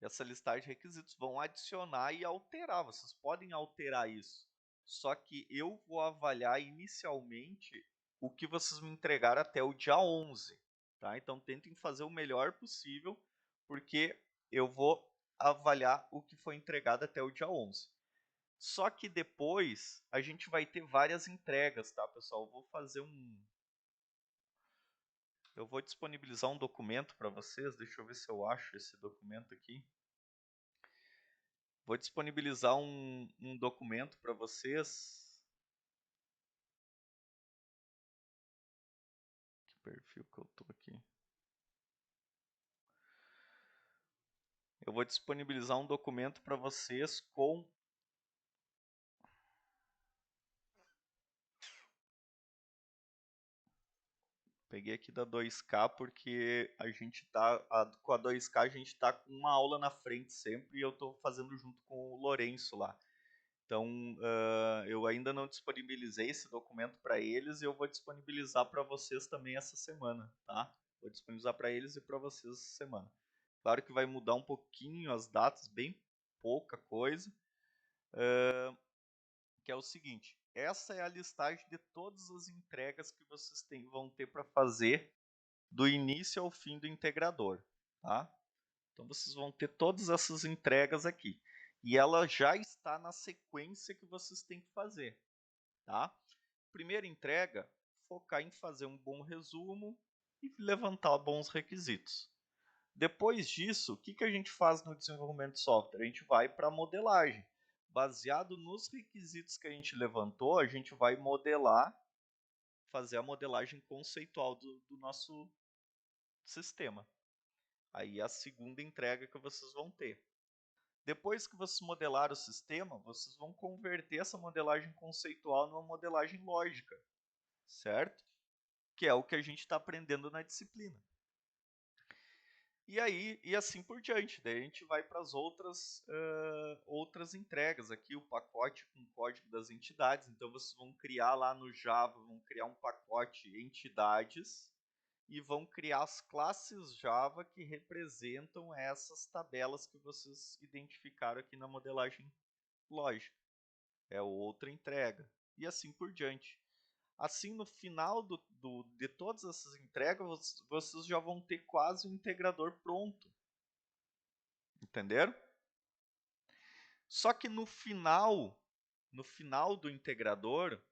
essa listagem de requisitos, vão adicionar e alterar. Vocês podem alterar isso. Só que eu vou avaliar inicialmente o que vocês me entregaram até o dia 11. Tá? Então tentem fazer o melhor possível, porque eu vou avaliar o que foi entregado até o dia 11. Só que depois a gente vai ter várias entregas, tá, pessoal? Eu vou disponibilizar um documento para vocês. Deixa eu ver se eu acho esse documento aqui. Vou disponibilizar um documento para vocês. Que perfil que eu tô aqui? Eu vou disponibilizar um documento para vocês com... Peguei aqui da 2K porque a gente tá com a 2K a gente tá com uma aula na frente sempre e eu tô fazendo junto com o Lourenço lá. Então eu ainda não disponibilizei esse documento para eles e eu vou disponibilizar para vocês também essa semana, tá? Vou disponibilizar para eles e para vocês essa semana. Claro que vai mudar um pouquinho as datas, bem pouca coisa, que é o seguinte: essa é a listagem de todas as entregas que vocês vão ter para fazer do início ao fim do integrador, tá? Então vocês vão ter todas essas entregas aqui. E ela já está na sequência que vocês têm que fazer, tá? Primeira entrega, focar em fazer um bom resumo e levantar bons requisitos. Depois disso, o que a gente faz no desenvolvimento de software? A gente vai para a modelagem. Baseado nos requisitos que a gente levantou, a gente vai modelar, fazer a modelagem conceitual do nosso sistema. Aí é a segunda entrega que vocês vão ter. Depois que vocês modelaram o sistema, vocês vão converter essa modelagem conceitual numa modelagem lógica, certo? Que é o que a gente está aprendendo na disciplina. E aí, e assim por diante. Daí a gente vai para as outras entregas. Aqui o pacote com código das entidades. Então vocês vão criar lá no Java, vão criar um pacote entidades e vão criar as classes Java que representam essas tabelas que vocês identificaram aqui na modelagem lógica. É outra entrega. E assim por diante. Assim, no final de todas essas entregas, vocês já vão ter quase um integrador pronto. Entenderam? Só que no final do integrador,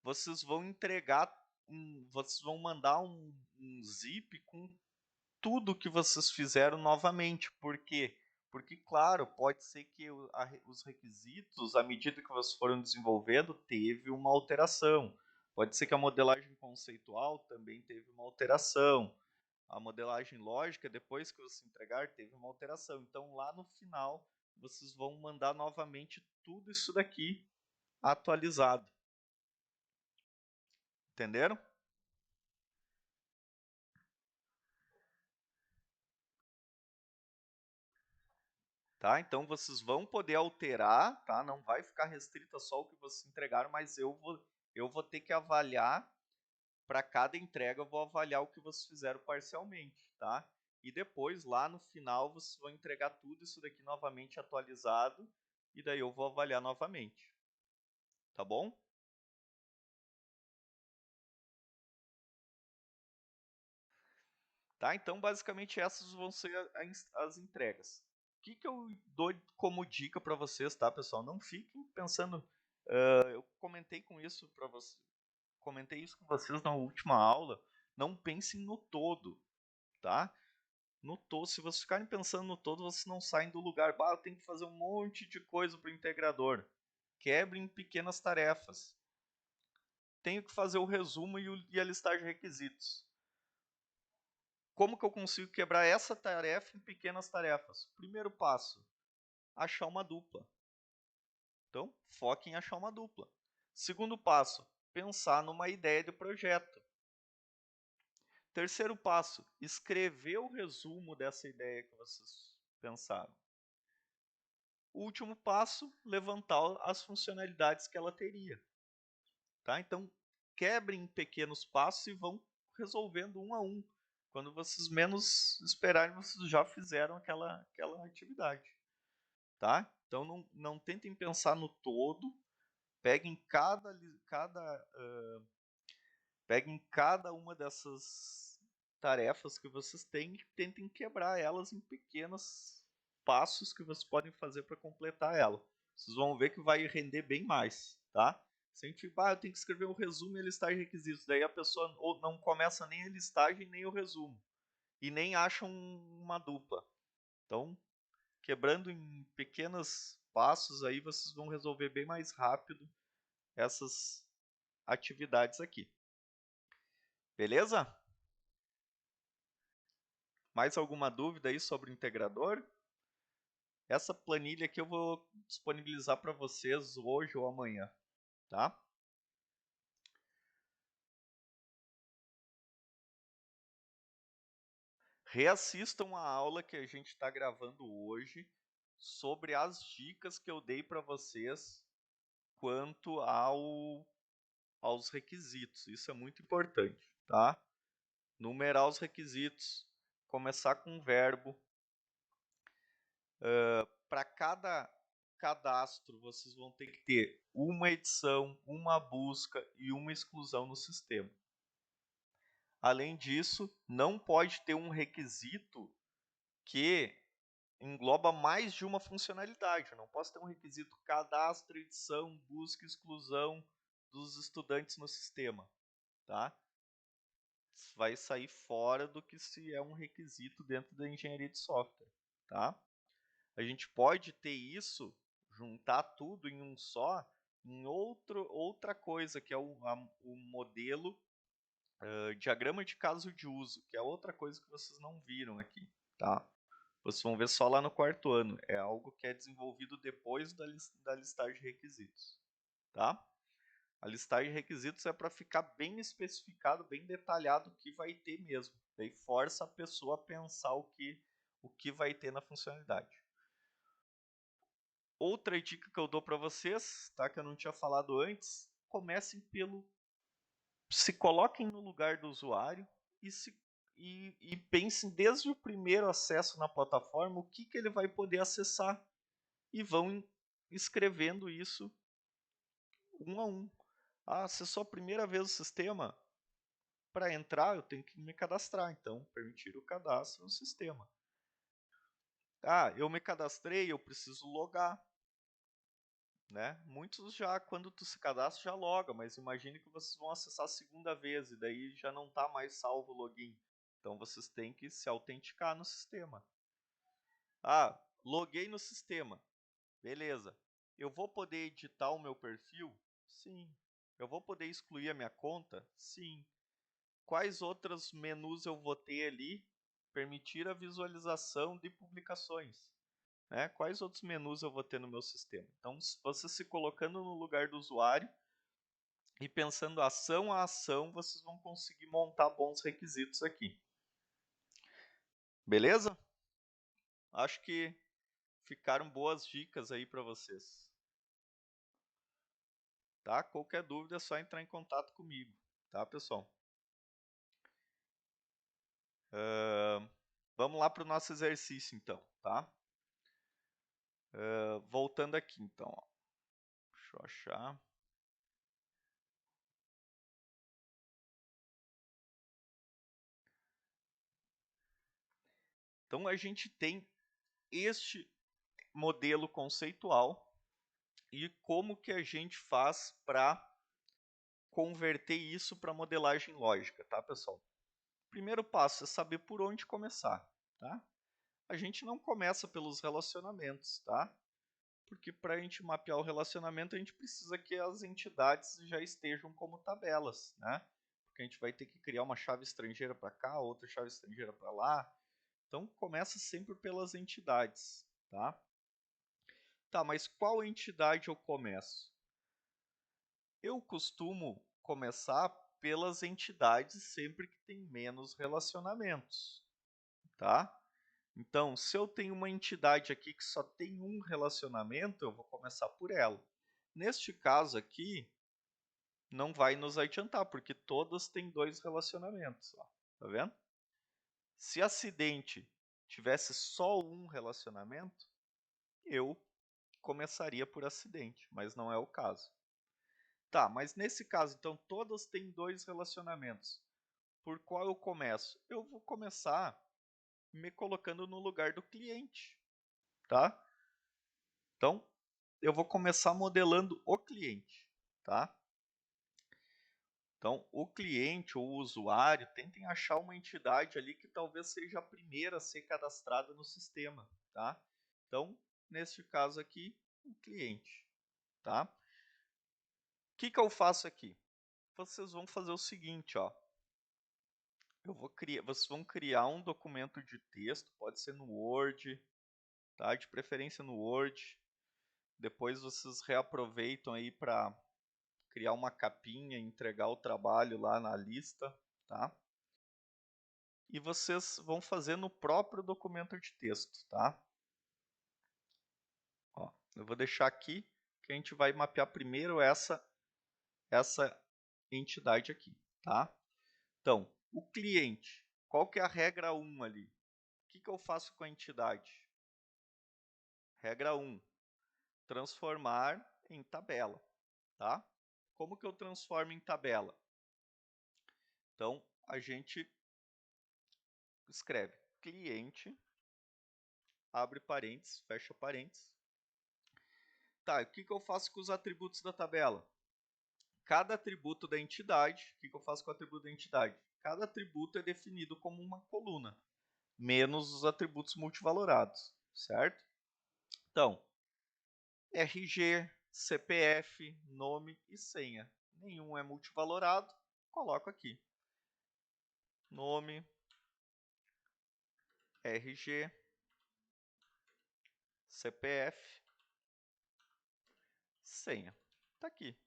vocês vão vocês vão mandar um zip com tudo que vocês fizeram novamente. Por quê? Porque, claro, pode ser que os requisitos, à medida que vocês foram desenvolvendo, teve uma alteração. Pode ser que a modelagem conceitual também teve uma alteração. a modelagem lógica, depois que você entregar, teve uma alteração. Então, lá no final, vocês vão mandar novamente tudo isso daqui atualizado. Entenderam? Tá? Então, vocês vão poder alterar, tá? Não vai ficar restrito a só o que vocês entregaram, mas eu vou ter que avaliar, para cada entrega, eu vou avaliar o que vocês fizeram parcialmente, tá? E depois, lá no final, vocês vão entregar tudo isso daqui novamente atualizado, e daí eu vou avaliar novamente. Tá bom? Tá? Então, basicamente, essas vão ser as entregas. O que eu dou como dica para vocês, tá, pessoal? Não fiquem pensando. Eu comentei com isso para vocês, comentei isso com vocês na última aula. Não pensem no todo, tá? No todo, se vocês ficarem pensando no todo, vocês não saem do lugar. Eu tenho que fazer um monte de coisa para o integrador. Quebre em pequenas tarefas. Tenho que fazer o resumo e a listagem de requisitos. Como que eu consigo quebrar essa tarefa em pequenas tarefas? Primeiro passo, achar uma dupla. Então, foque em achar uma dupla. Segundo passo, pensar numa ideia de projeto. Terceiro passo, escrever o resumo dessa ideia que vocês pensaram. Último passo, levantar as funcionalidades que ela teria. Tá? Então, quebrem em pequenos passos e vão resolvendo um a um. Quando vocês menos esperarem, vocês já fizeram aquela atividade. Tá? Então, não tentem pensar no todo. Peguem peguem cada uma dessas tarefas que vocês têm e tentem quebrar elas em pequenos passos que vocês podem fazer para completar ela. Vocês vão ver que vai render bem mais, tá? Se a gente, eu tenho que escrever um resumo e a listagem de requisitos, daí a pessoa ou não começa nem a listagem nem o resumo e nem acha uma dupla. Então, quebrando em pequenos passos aí, vocês vão resolver bem mais rápido essas atividades aqui. Beleza? Mais alguma dúvida aí sobre o integrador? Essa planilha aqui eu vou disponibilizar para vocês hoje ou amanhã, tá? Reassistam a aula que a gente está gravando hoje sobre as dicas que eu dei para vocês quanto aos requisitos. Isso é muito importante, tá? Numerar os requisitos, começar com um verbo. Para cada cadastro, vocês vão ter que ter uma edição, uma busca e uma exclusão no sistema. Além disso, não pode ter um requisito que engloba mais de uma funcionalidade. Eu não posso ter um requisito cadastro, edição, busca, exclusão dos estudantes no sistema, tá? Vai sair fora do que se é um requisito dentro da engenharia de software, tá? A gente pode ter isso, juntar tudo em um só, em outra coisa, que é o modelo diagrama de caso de uso, que é outra coisa que vocês não viram aqui, tá? Vocês vão ver só lá no quarto ano. É algo que é desenvolvido depois da listagem de requisitos, tá? A listagem de requisitos é para ficar bem especificado, bem detalhado o que vai ter mesmo. Daí força a pessoa a pensar o que vai ter na funcionalidade. Outra dica que eu dou para vocês, tá, que eu não tinha falado antes, comecem pelo se coloquem no lugar do usuário e pensem desde o primeiro acesso na plataforma o que ele vai poder acessar e vão escrevendo isso um a um. Acessou a primeira vez o sistema? Para entrar, eu tenho que me cadastrar, então permitir o cadastro no sistema. Eu me cadastrei, eu preciso logar. Né? Muitos já, quando tu se cadastra, já loga, mas imagine que vocês vão acessar a segunda vez e daí já não está mais salvo o login. Então vocês têm que se autenticar no sistema. Loguei no sistema. Beleza. Eu vou poder editar o meu perfil? Sim. Eu vou poder excluir a minha conta? Sim. quais outros menus eu vou ter ali? Permitir a visualização de publicações. Né? Quais outros menus eu vou ter no meu sistema? Então, você se colocando no lugar do usuário e pensando ação a ação, vocês vão conseguir montar bons requisitos aqui. Beleza? Acho que ficaram boas dicas aí para vocês. Tá? Qualquer dúvida é só entrar em contato comigo. Tá, pessoal? Vamos lá para o nosso exercício, então. Tá? Voltando aqui, então. Ó. Deixa eu achar. Então, a gente tem este modelo conceitual e como que a gente faz para converter isso para modelagem lógica, tá, pessoal? Primeiro passo é saber por onde começar, tá? A gente não começa pelos relacionamentos, tá? Porque para a gente mapear o relacionamento, a gente precisa que as entidades já estejam como tabelas, né? Porque a gente vai ter que criar uma chave estrangeira para cá, outra chave estrangeira para lá. Então, começa sempre pelas entidades, tá? Tá, mas qual entidade eu começo? Eu costumo começar pelas entidades sempre que tem menos relacionamentos, tá? Então, se eu tenho uma entidade aqui que só tem um relacionamento, eu vou começar por ela. Neste caso aqui, não vai nos adiantar, porque todas têm 2 relacionamentos. Ó. Tá vendo? Se acidente tivesse só um relacionamento, eu começaria por acidente, mas não é o caso. Tá, mas nesse caso, então, todas têm 2 relacionamentos. Por qual eu começo? Eu vou começar me colocando no lugar do cliente, tá? Então, eu vou começar modelando o cliente, tá? Então, o cliente ou o usuário, tentem achar uma entidade ali que talvez seja a primeira a ser cadastrada no sistema, tá? Então, neste caso aqui, o cliente, tá? O que eu faço aqui? Vocês vão fazer o seguinte, ó. Vocês vão criar um documento de texto, pode ser no Word, tá? De preferência no Word. Depois vocês reaproveitam aí para criar uma capinha e entregar o trabalho lá na lista, tá? E vocês vão fazer no próprio documento de texto, tá? Ó, eu vou deixar aqui que a gente vai mapear primeiro essa entidade aqui, tá? Então, o cliente, qual que é a regra 1 ali? O que eu faço com a entidade? Regra 1, transformar em tabela, tá? Como que eu transformo em tabela? Então, a gente escreve cliente, abre parênteses, fecha parênteses. Tá, o que eu faço com os atributos da tabela? Cada atributo da entidade, o que eu faço com o atributo da entidade? Cada atributo é definido como uma coluna, menos os atributos multivalorados, certo? Então, RG, CPF, nome e senha. Nenhum é multivalorado, coloco aqui. Nome, RG, CPF, senha. Tá aqui.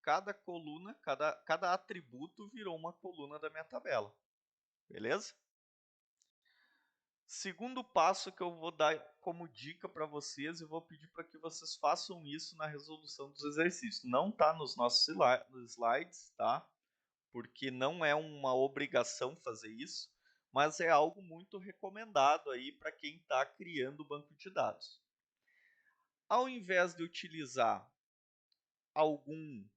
Cada coluna, cada atributo virou uma coluna da minha tabela. Beleza? Segundo passo que eu vou dar como dica para vocês e vou pedir para que vocês façam isso na resolução dos exercícios. Não está nos nossos slides, tá? Porque não é uma obrigação fazer isso, mas é algo muito recomendado aí para quem está criando o banco de dados. Ao invés de utilizar algum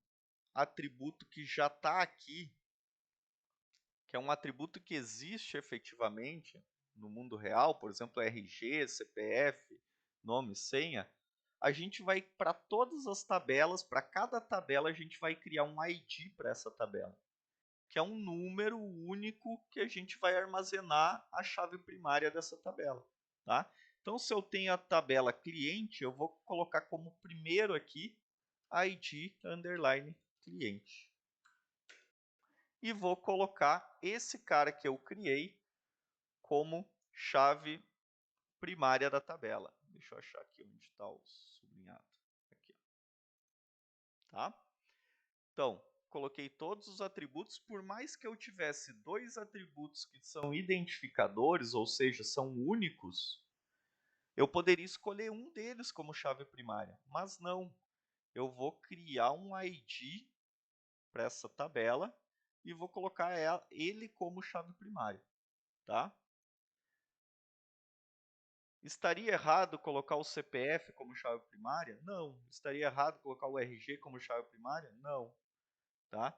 atributo que já está aqui, que é um atributo que existe efetivamente no mundo real, por exemplo, RG, CPF, nome, senha, a gente vai para todas as tabelas, para cada tabela a gente vai criar um ID para essa tabela, que é um número único que a gente vai armazenar a chave primária dessa tabela, tá? Então, se eu tenho a tabela cliente, eu vou colocar como primeiro aqui ID _ cliente. e vou colocar esse cara que eu criei como chave primária da tabela. Deixa eu achar aqui onde está o sublinhado. Aqui, tá? Então, coloquei todos os atributos. Por mais que eu tivesse dois atributos que são identificadores, ou seja, são únicos, eu poderia escolher um deles como chave primária, mas não. Eu vou criar um ID para essa tabela e vou colocar ele como chave primária, tá? Estaria errado colocar o CPF como chave primária? Não. Estaria errado colocar o RG como chave primária? Não, tá?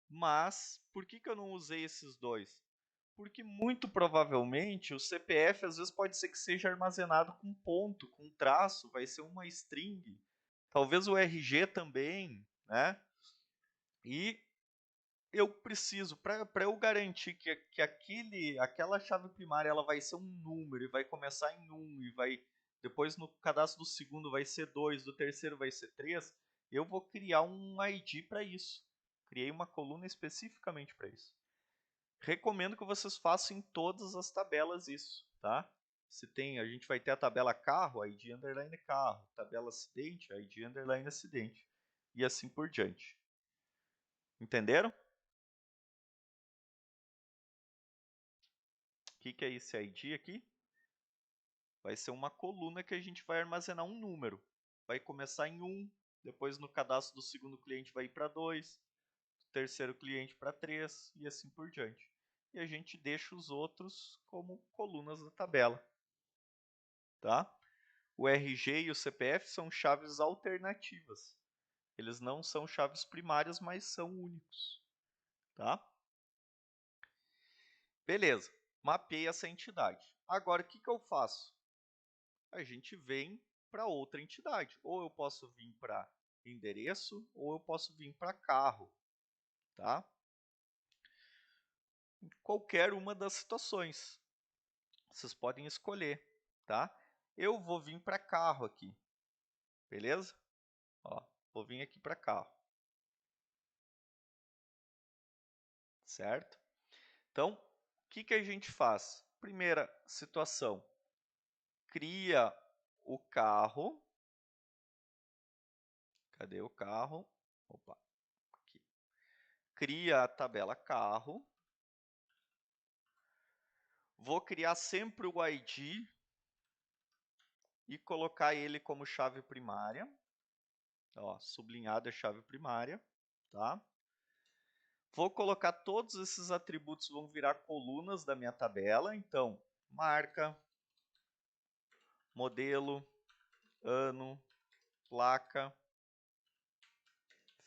Mas, por que eu não usei esses dois? Porque muito provavelmente o CPF às vezes pode ser que seja armazenado com ponto, com traço, vai ser uma string. Talvez o RG também, né? E eu preciso, para eu garantir que aquela chave primária ela vai ser um número e vai começar em 1 e vai depois no cadastro do segundo vai ser 2, do terceiro vai ser 3, eu vou criar um ID para isso. Criei uma coluna especificamente para isso. Recomendo que vocês façam em todas as tabelas isso, tá? Se tem, a gente vai ter a tabela carro, ID underline carro, tabela acidente, ID underline acidente, e assim por diante. Entenderam? O que é esse ID aqui? Vai ser uma coluna que a gente vai armazenar um número. Vai começar em 1, depois no cadastro do segundo cliente vai ir para 2, do terceiro cliente para 3 e assim por diante. E a gente deixa os outros como colunas da tabela. Tá? O RG e o CPF são chaves alternativas. Eles não são chaves primárias, mas são únicos. Tá? Beleza, mapeei essa entidade. Agora, o que eu faço? A gente vem para outra entidade. Ou eu posso vir para endereço, ou eu posso vir para carro. Tá? Qualquer uma das situações. Vocês podem escolher. Tá? Eu vou vir para carro aqui. Beleza? Ó, vou vir aqui para carro. Certo? Então, o que a gente faz? Primeira situação, cria o carro. Cadê o carro? Opa, aqui. Cria a tabela carro. Vou criar sempre o ID e colocar ele como chave primária. Ó, sublinhado é chave primária, tá? Vou colocar todos esses atributos, vão virar colunas da minha tabela. Então, marca, modelo, ano, placa,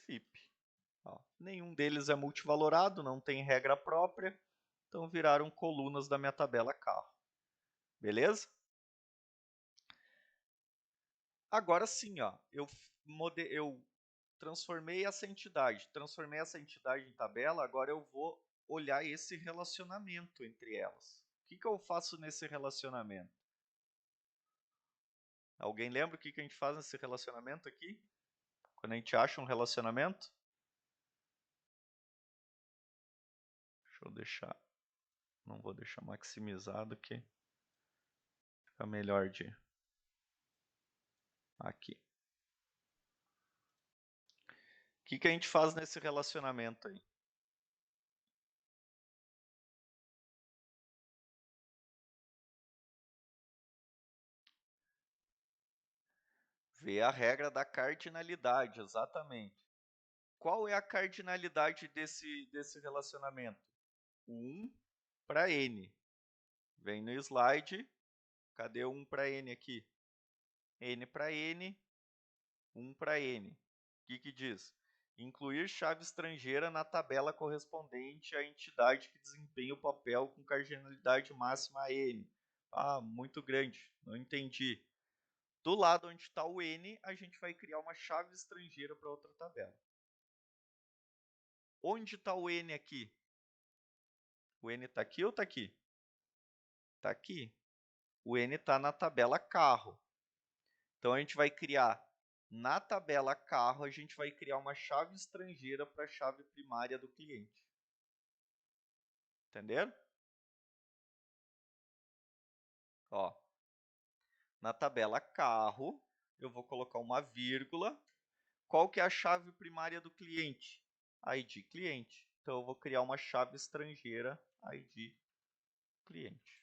FIP. Ó, nenhum deles é multivalorado, não tem regra própria, então viraram colunas da minha tabela carro. Beleza? Agora sim, ó, eu transformei essa entidade em tabela, agora eu vou olhar esse relacionamento entre elas. O que eu faço nesse relacionamento? Alguém lembra o que a gente faz nesse relacionamento aqui? Quando a gente acha um relacionamento? Deixa eu deixar, não vou deixar maximizado que fica melhor de aqui. O que a gente faz nesse relacionamento aí? Ver a regra da cardinalidade, exatamente. Qual é a cardinalidade desse relacionamento? 1 para n. Vem no slide, cadê o 1 para n aqui? N para n, 1 para n. O que diz? Incluir chave estrangeira na tabela correspondente à entidade que desempenha o papel com cardinalidade máxima n. Ah, muito grande, não entendi. Do lado onde está o n, a gente vai criar uma chave estrangeira para outra tabela. Onde está o n aqui? O n está aqui ou está aqui? Está aqui. O n está na tabela carro. Então, a gente vai criar, na tabela carro, a gente vai criar uma chave estrangeira para a chave primária do cliente. Entenderam? Ó, na tabela carro, eu vou colocar uma vírgula. Qual que é a chave primária do cliente? ID cliente. Então, eu vou criar uma chave estrangeira ID cliente.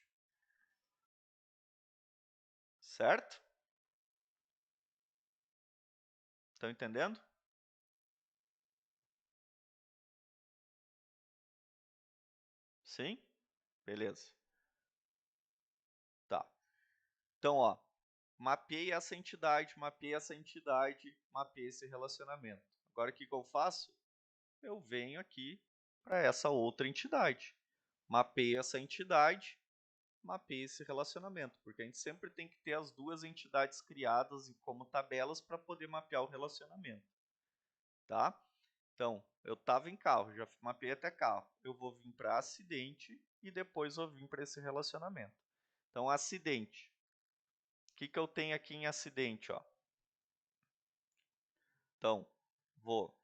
Certo? Estão entendendo? Sim? Beleza. Tá. Então, ó, mapeei essa entidade, mapeei esse relacionamento. Agora, o que eu faço? Eu venho aqui para essa outra entidade. Mapeei essa entidade, mapeei esse relacionamento, porque a gente sempre tem que ter as duas entidades criadas como tabelas para poder mapear o relacionamento. Tá? Então, eu estava em carro, já mapeei até carro. Eu vou vir para acidente e depois vou vir para esse relacionamento. Então, acidente. O que eu tenho aqui em acidente? Ó? Então, vou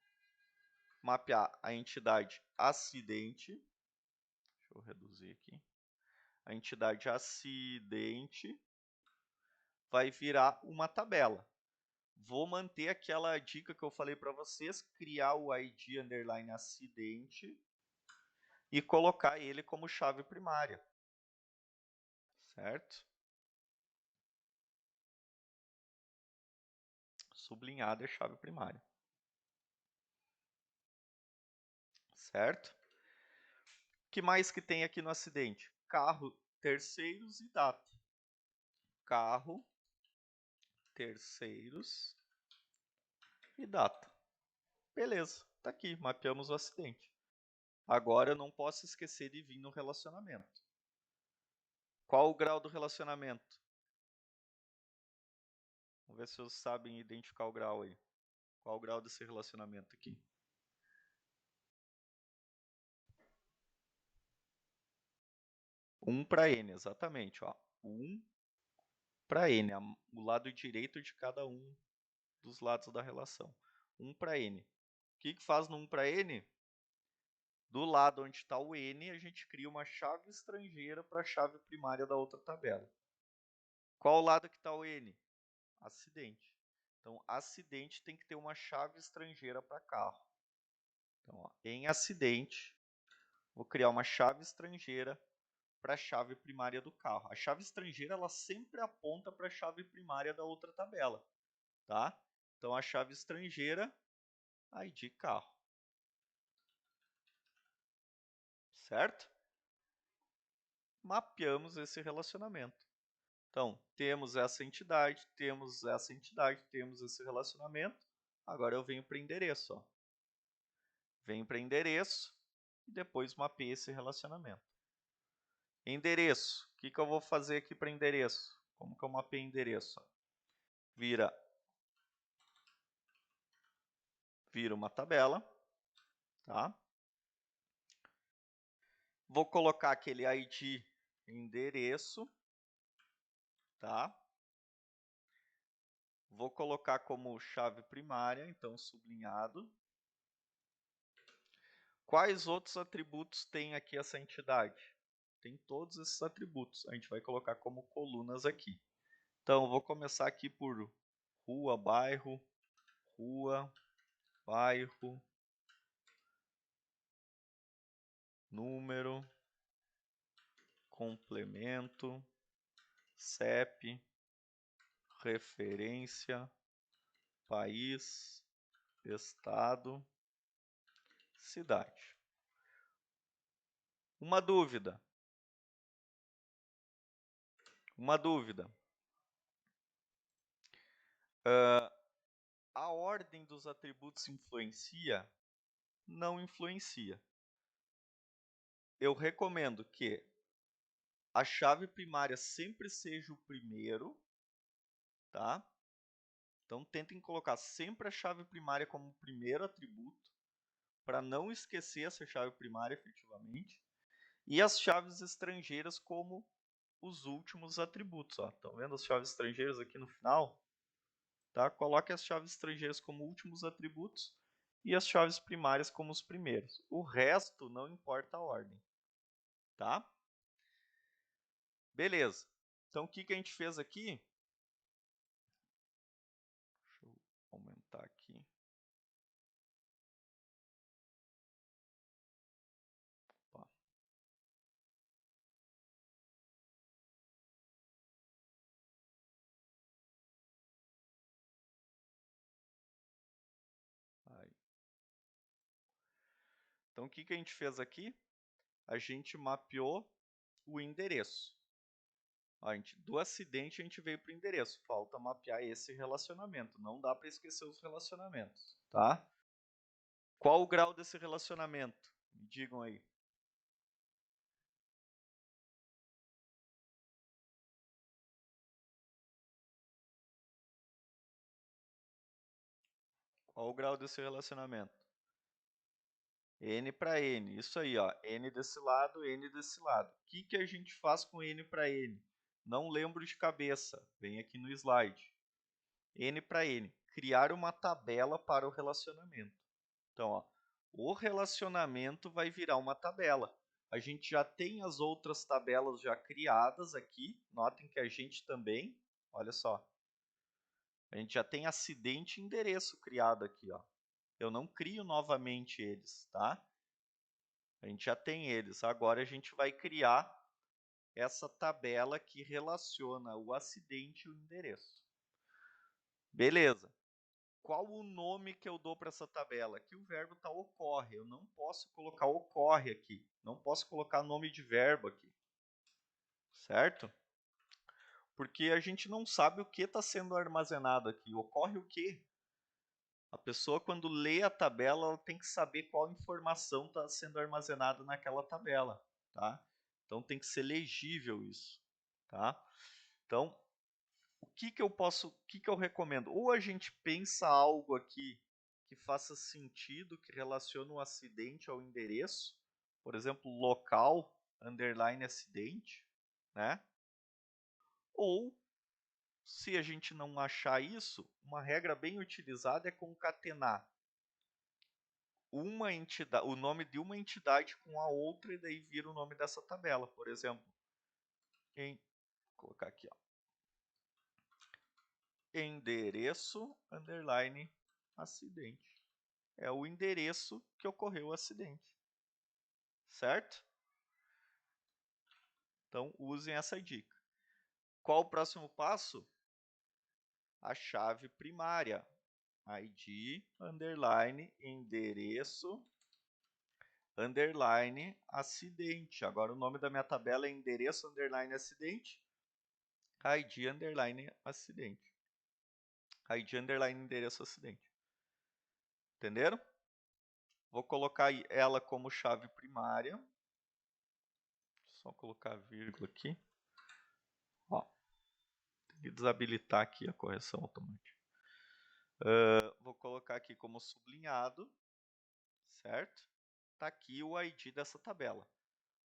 mapear a entidade acidente. Deixa eu reduzir aqui. A entidade acidente vai virar uma tabela. Vou manter aquela dica que eu falei para vocês, criar o ID underline acidente e colocar ele como chave primária. Certo? Sublinhado é chave primária. Certo? O que mais que tem aqui no acidente? Carro, terceiros e data. Carro, terceiros e data. Beleza, tá aqui, mapeamos o acidente. Agora eu não posso esquecer de vir no relacionamento. Qual o grau do relacionamento? Vamos ver se vocês sabem identificar o grau aí. Qual o grau desse relacionamento aqui? 1 para n, exatamente. Ó. 1 para n, o lado direito de cada um dos lados da relação. 1 para n. O que faz no 1 para n? Do lado onde está o n, a gente cria uma chave estrangeira para a chave primária da outra tabela. Qual o lado que está o n? Acidente. Então, acidente tem que ter uma chave estrangeira para carro. Então, ó, em acidente, vou criar uma chave estrangeira para a chave primária do carro. A chave estrangeira ela sempre aponta para a chave primária da outra tabela. Tá? Então, a chave estrangeira, ID carro. Certo? Mapeamos esse relacionamento. Então, temos essa entidade, temos esse relacionamento. Agora eu venho para endereço. Ó. Venho para endereço e depois mapeio esse relacionamento. Endereço. O que eu vou fazer aqui para endereço? Como que eu mapeio endereço? Ó. Vira uma tabela. Tá? Vou colocar aquele ID endereço. Tá? Vou colocar como chave primária, então sublinhado. Quais outros atributos tem aqui essa entidade? Tem todos esses atributos. A gente vai colocar como colunas aqui. Então, eu vou começar aqui por rua, bairro, número, complemento, CEP, referência, país, estado, cidade. Uma dúvida. A ordem dos atributos influencia? Não influencia. Eu recomendo que a chave primária sempre seja o primeiro, tá? Então, tentem colocar sempre a chave primária como o primeiro atributo, para não esquecer essa chave primária efetivamente, e as chaves estrangeiras como os últimos atributos. Estão vendo as chaves estrangeiras aqui no final? Tá? Coloque as chaves estrangeiras como últimos atributos e as chaves primárias como os primeiros. O resto não importa a ordem. tá? Beleza. Então, o que a gente fez aqui? Deixa eu aumentar aqui. Opa. Aí. Então, o que a gente fez aqui? A gente mapeou o endereço. Do acidente a gente veio para o endereço. Falta mapear esse relacionamento. Não dá para esquecer os relacionamentos, tá? Qual o grau desse relacionamento? Me digam aí. Qual o grau desse relacionamento? N para N. Isso aí, ó. N desse lado, N desse lado. O que a gente faz com N para N? Não lembro de cabeça. Vem aqui no slide. N para N. Criar uma tabela para o relacionamento. Então, ó, o relacionamento vai virar uma tabela. A gente já tem as outras tabelas já criadas aqui. Notem que a gente também, olha só, a gente já tem acidente e endereço criado aqui, ó. Eu não crio novamente eles, tá? A gente já tem eles. Agora a gente vai criar essa tabela que relaciona o acidente e o endereço. Beleza. Qual o nome que eu dou para essa tabela? Aqui o verbo está ocorre. Eu não posso colocar ocorre aqui. Não posso colocar nome de verbo aqui. Certo? Porque a gente não sabe o que está sendo armazenado aqui. Ocorre o quê? A pessoa, quando lê a tabela, ela tem que saber qual informação está sendo armazenada naquela tabela. Tá? Então tem que ser legível isso. Tá? Então, o que eu recomendo? Ou a gente pensa algo aqui que faça sentido, que relacione o acidente ao endereço, por exemplo, local, underline acidente, né? Ou, se a gente não achar isso, uma regra bem utilizada é concatenar uma entidade, o nome de uma entidade com a outra e daí vira o nome dessa tabela. Por exemplo, vou colocar aqui, ó, endereço, underline, acidente. É o endereço que ocorreu o acidente. Certo? Então, usem essa dica. Qual o próximo passo? A chave primária. ID, underline, endereço, underline, acidente. Agora o nome da minha tabela é endereço, underline, acidente. ID, underline, acidente. ID, underline, endereço, acidente. Entenderam? Vou colocar ela como chave primária. Só colocar vírgula aqui. Ó, tem que desabilitar aqui a correção automática. Vou colocar aqui como sublinhado, certo? Está aqui o ID dessa tabela.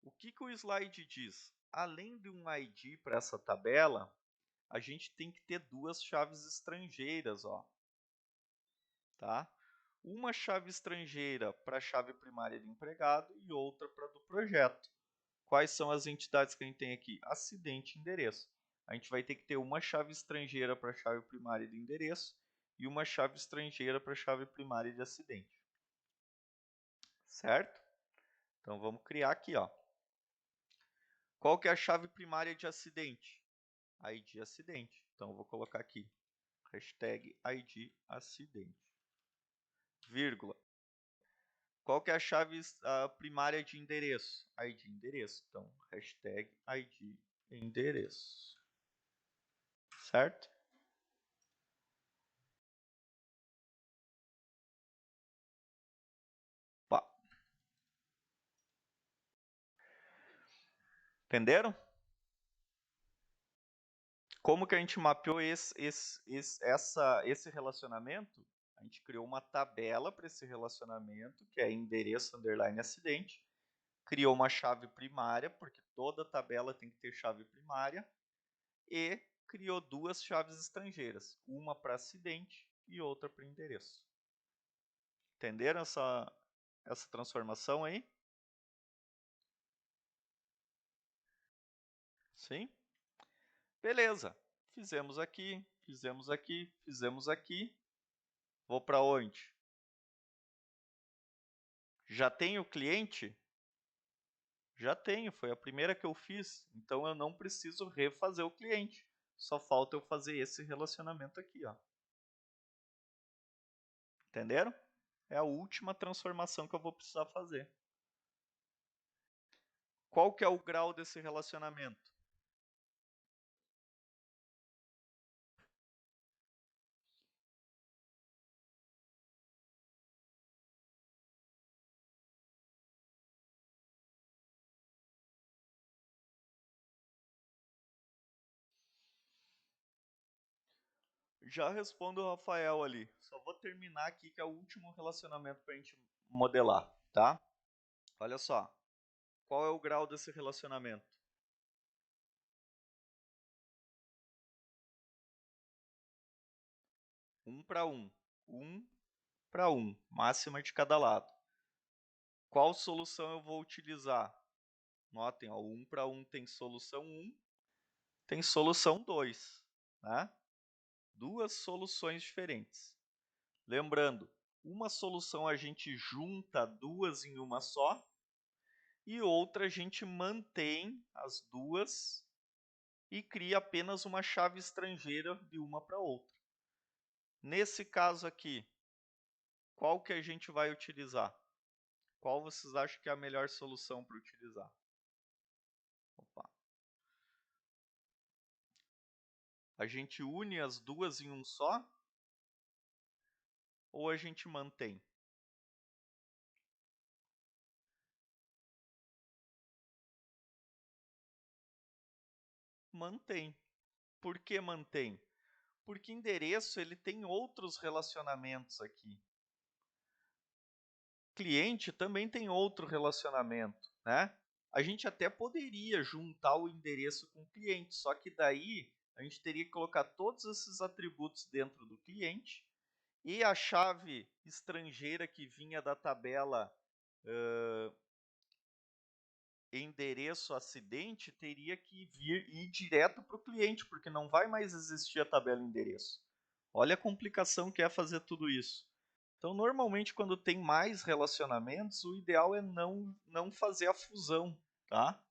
O que o slide diz? Além de um ID para essa tabela, a gente tem que ter duas chaves estrangeiras, ó. Tá? Uma chave estrangeira para a chave primária de empregado e outra para do projeto. Quais são as entidades que a gente tem aqui? Acidente e endereço. A gente vai ter que ter uma chave estrangeira para a chave primária de endereço e uma chave estrangeira para a chave primária de acidente. Certo? Então vamos criar aqui, ó. Qual que é a chave primária de acidente? ID acidente. Então eu vou colocar aqui, hashtag ID acidente. Vírgula. Qual que é a chave primária de endereço? ID endereço. Então, hashtag ID endereço. Certo? Pá. Entenderam? Como que a gente mapeou esse relacionamento? A gente criou uma tabela para esse relacionamento, que é endereço underline acidente. Criou uma chave primária, porque toda tabela tem que ter chave primária. E criou duas chaves estrangeiras, uma para acidente e outra para endereço. Entenderam essa transformação aí? Sim? Beleza. Fizemos aqui, fizemos aqui, fizemos aqui. Vou para onde? Já tenho o cliente? Já tenho, foi a primeira que eu fiz. Então eu não preciso refazer o cliente. Só falta eu fazer esse relacionamento aqui, ó. Entenderam? É a última transformação que eu vou precisar fazer. Qual que é o grau desse relacionamento? Já respondo o Rafael ali. Só vou terminar aqui que é o último relacionamento para a gente modelar, tá? Olha só. Qual é o grau desse relacionamento? 1 para 1. 1 para 1. Máxima de cada lado. Qual solução eu vou utilizar? Notem, ó, 1 para 1 tem solução 1, tem solução 2. Né? Duas soluções diferentes. Lembrando, uma solução a gente junta duas em uma só, e outra a gente mantém as duas e cria apenas uma chave estrangeira de uma para outra. Nesse caso aqui, qual que a gente vai utilizar? Qual vocês acham que é a melhor solução para utilizar? Opa. A gente une as duas em um só? Ou a gente mantém? Mantém. Por que mantém? Porque endereço ele tem outros relacionamentos aqui. Cliente também tem outro relacionamento, né? A gente até poderia juntar o endereço com o cliente, só que daí a gente teria que colocar todos esses atributos dentro do cliente e a chave estrangeira que vinha da tabela endereço acidente teria que ir direto para o cliente, porque não vai mais existir a tabela endereço. Olha a complicação que é fazer tudo isso. Então, normalmente, quando tem mais relacionamentos, o ideal é não fazer a fusão, tá?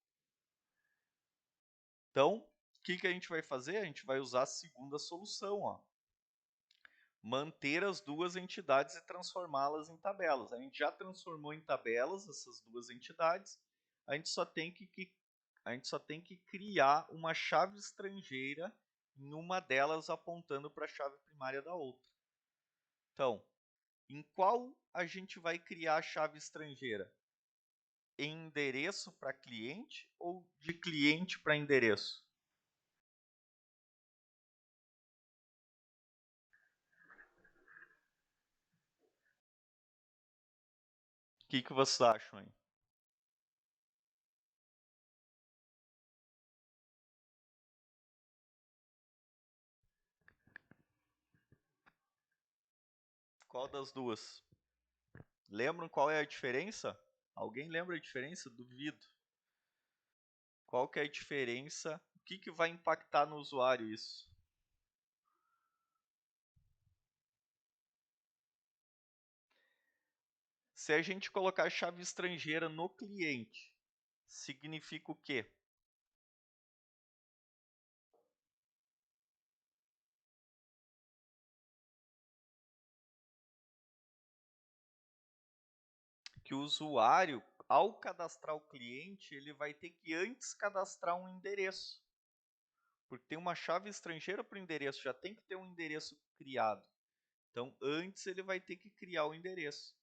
Então, o que a gente vai fazer? A gente vai usar a segunda solução, ó. Manter as duas entidades e transformá-las em tabelas. A gente já transformou em tabelas essas duas entidades, a gente só tem que criar uma chave estrangeira em uma delas apontando para a chave primária da outra. Então, em qual a gente vai criar a chave estrangeira? Endereço para cliente ou de cliente para endereço? O que vocês acham aí? Qual das duas? Lembram qual é a diferença? Alguém lembra a diferença? Duvido. Qual que é a diferença? O que vai impactar no usuário isso? Se a gente colocar a chave estrangeira no cliente, significa o quê? Que o usuário, ao cadastrar o cliente, ele vai ter que antes cadastrar um endereço. Porque tem uma chave estrangeira para o endereço, já tem que ter um endereço criado. Então, antes ele vai ter que criar o endereço.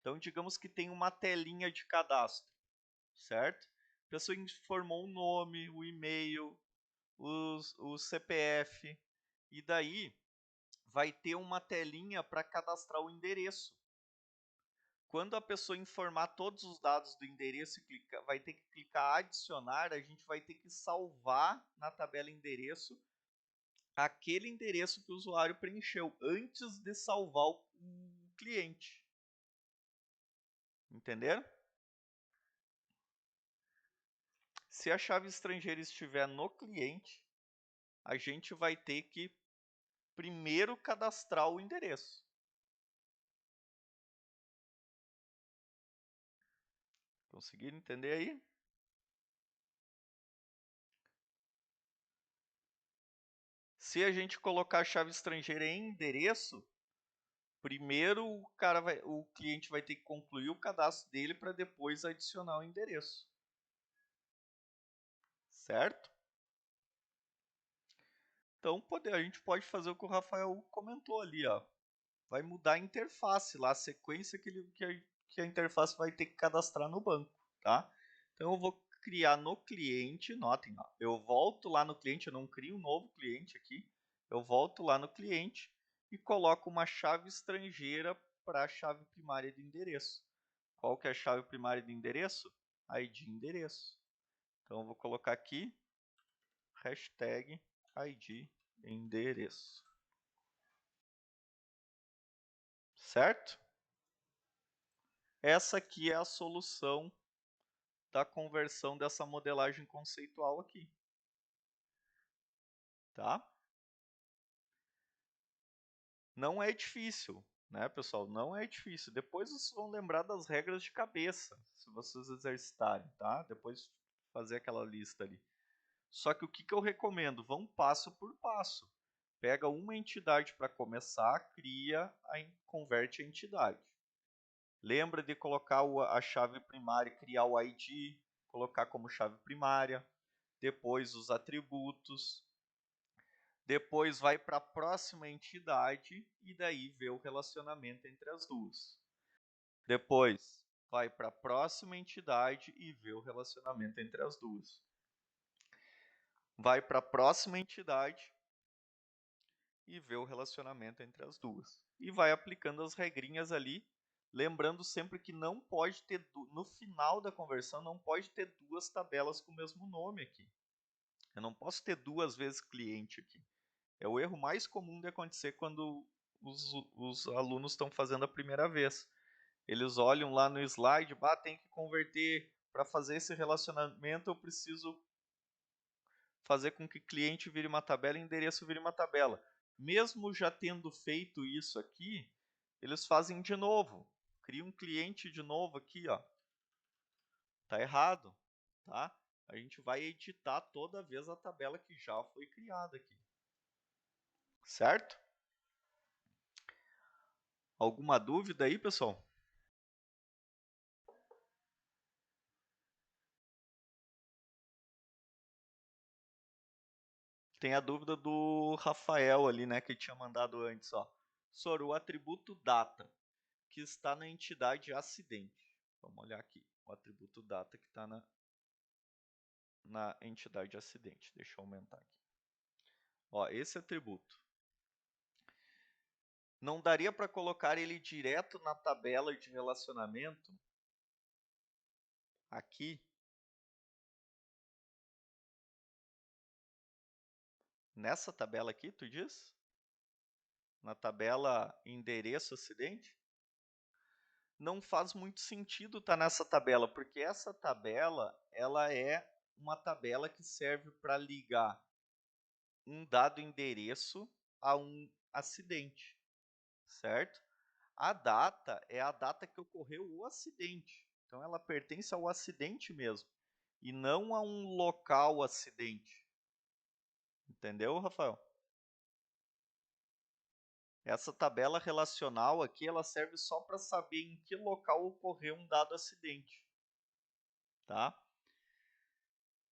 Então, digamos que tem uma telinha de cadastro, certo? A pessoa informou o nome, o e-mail, o CPF, e daí vai ter uma telinha para cadastrar o endereço. Quando a pessoa informar todos os dados do endereço e vai ter que clicar adicionar, a gente vai ter que salvar na tabela endereço aquele endereço que o usuário preencheu antes de salvar o cliente. Entenderam? Se a chave estrangeira estiver no cliente, a gente vai ter que primeiro cadastrar o endereço. Conseguiram entender aí? Se a gente colocar a chave estrangeira em endereço, primeiro o cliente vai ter que concluir o cadastro dele para depois adicionar o endereço. Certo? Então a gente pode fazer o que o Rafael comentou ali, ó. Vai mudar a interface lá, a sequência que a interface vai ter que cadastrar no banco, tá? Então eu vou criar no cliente, notem, ó, eu volto lá no cliente, eu não crio um novo cliente aqui, eu volto lá no cliente e coloco uma chave estrangeira para a chave primária de endereço. Qual que é a chave primária de endereço? ID endereço. Então eu vou colocar aqui hashtag ID endereço. Certo? Essa aqui é a solução da conversão dessa modelagem conceitual aqui. Tá? Não é difícil, né, pessoal? Não é difícil. Depois vocês vão lembrar das regras de cabeça, se vocês exercitarem, tá? Depois fazer aquela lista ali. Só que o que eu recomendo? Vão passo por passo. Pega uma entidade para começar, converte a entidade. Lembra de colocar a chave primária, criar o ID, colocar como chave primária, depois os atributos, depois vai para a próxima entidade e daí vê o relacionamento entre as duas. Depois vai para a próxima entidade e vê o relacionamento entre as duas. Vai para a próxima entidade e vê o relacionamento entre as duas. E vai aplicando as regrinhas ali, lembrando sempre que não pode ter, no final da conversão, não pode ter duas tabelas com o mesmo nome aqui. Eu não posso ter duas vezes cliente aqui. É o erro mais comum de acontecer quando os alunos estão fazendo a primeira vez. Eles olham lá no slide, tem que converter, para fazer esse relacionamento eu preciso fazer com que cliente vire uma tabela e endereço vire uma tabela. Mesmo já tendo feito isso aqui, eles fazem de novo. Cria um cliente de novo aqui, ó. Tá errado, tá? A gente vai editar toda vez a tabela que já foi criada aqui. Certo? Alguma dúvida aí, pessoal? Tem a dúvida do Rafael ali, né, que tinha mandado antes, ó. Sor, o atributo data, que está na entidade acidente. Vamos olhar aqui, o atributo data que está na entidade acidente. Deixa eu aumentar aqui. Ó, esse atributo. Não daria para colocar ele direto na tabela de relacionamento? Aqui. Nessa tabela aqui, tu diz? Na tabela endereço acidente? Não faz muito sentido estar nessa tabela, porque essa tabela ela é uma tabela que serve para ligar um dado endereço a um acidente, certo? A data é a data que ocorreu o acidente, então ela pertence ao acidente mesmo, e não a um local acidente. Entendeu, Rafael? Essa tabela relacional aqui, ela serve só para saber em que local ocorreu um dado acidente, tá?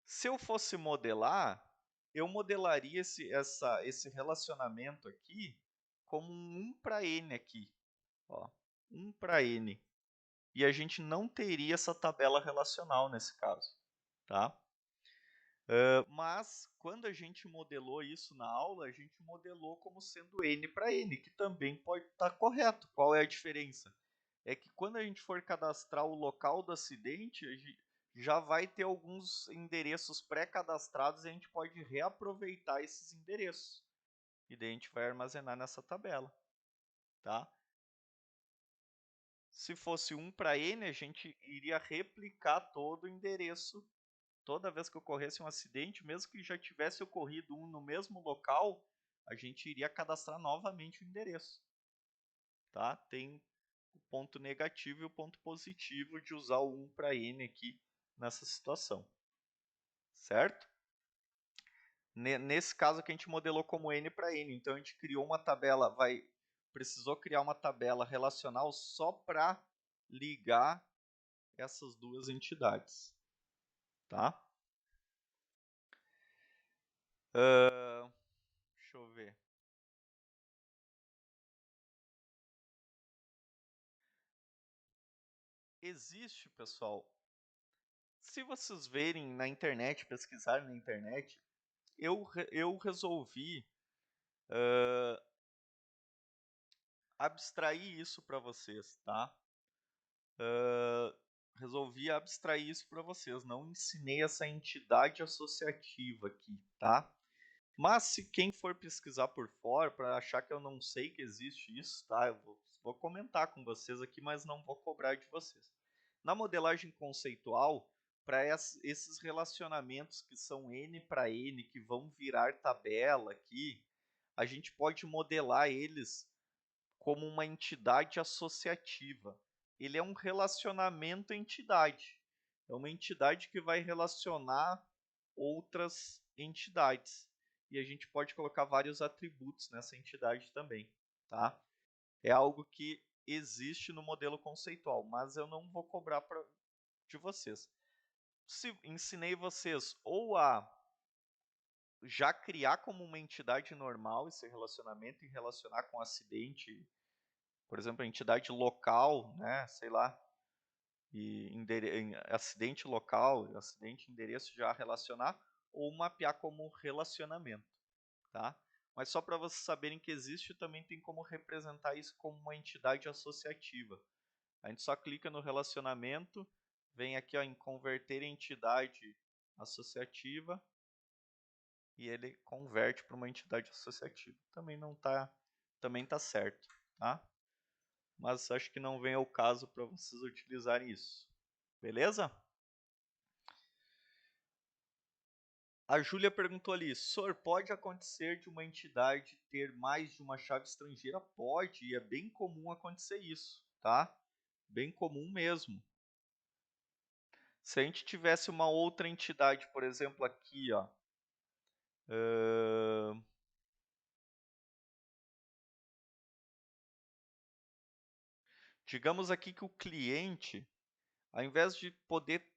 Se eu fosse modelar, eu modelaria esse relacionamento aqui como um 1 para n aqui. Ó, 1 para n. E a gente não teria essa tabela relacional nesse caso. Tá? Mas, quando a gente modelou isso na aula, a gente modelou como sendo n para n, que também pode estar correto. Qual é a diferença? É que quando a gente for cadastrar o local do acidente, já vai ter alguns endereços pré-cadastrados e a gente pode reaproveitar esses endereços. E daí a gente vai armazenar nessa tabela. Tá? Se fosse 1 para n, a gente iria replicar todo o endereço toda vez que ocorresse um acidente, mesmo que já tivesse ocorrido um no mesmo local, a gente iria cadastrar novamente o endereço. Tá? Tem o ponto negativo e o ponto positivo de usar o 1 para N aqui nessa situação. Certo? Nesse caso aqui a gente modelou como N para N, então a gente criou uma tabela, precisou criar uma tabela relacional só para ligar essas duas entidades. Tá? Deixa eu ver. Existe, pessoal, se vocês verem na internet, pesquisarem na internet, eu resolvi abstrair isso para vocês, tá? Resolvi abstrair isso para vocês, não ensinei essa entidade associativa aqui, tá? Mas se quem for pesquisar por fora, para achar que eu não sei que existe isso, tá? Eu vou comentar com vocês aqui, mas não vou cobrar de vocês. Na modelagem conceitual, para esses relacionamentos que são N para N, que vão virar tabela aqui, a gente pode modelar eles como uma entidade associativa. Ele é um relacionamento entidade. É uma entidade que vai relacionar outras entidades. E a gente pode colocar vários atributos nessa entidade também, tá? É algo que existe no modelo conceitual, mas eu não vou cobrar de vocês. Se ensinei vocês ou a já criar como uma entidade normal esse relacionamento e relacionar com acidente, por exemplo, a entidade local, né, sei lá, e acidente local, acidente endereço já relacionar, ou mapear como relacionamento, tá? Mas só para vocês saberem que existe, também tem como representar isso como uma entidade associativa. A gente só clica no relacionamento, vem aqui ó, em converter entidade associativa, e ele converte para uma entidade associativa. Também tá certo, tá? Mas acho que não vem ao caso para vocês utilizarem isso. Beleza? A Júlia perguntou ali, Sor, pode acontecer de uma entidade ter mais de uma chave estrangeira? Pode, e é bem comum acontecer isso, tá? Bem comum mesmo. Se a gente tivesse uma outra entidade, por exemplo, aqui, ó, digamos aqui que o cliente, ao invés de poder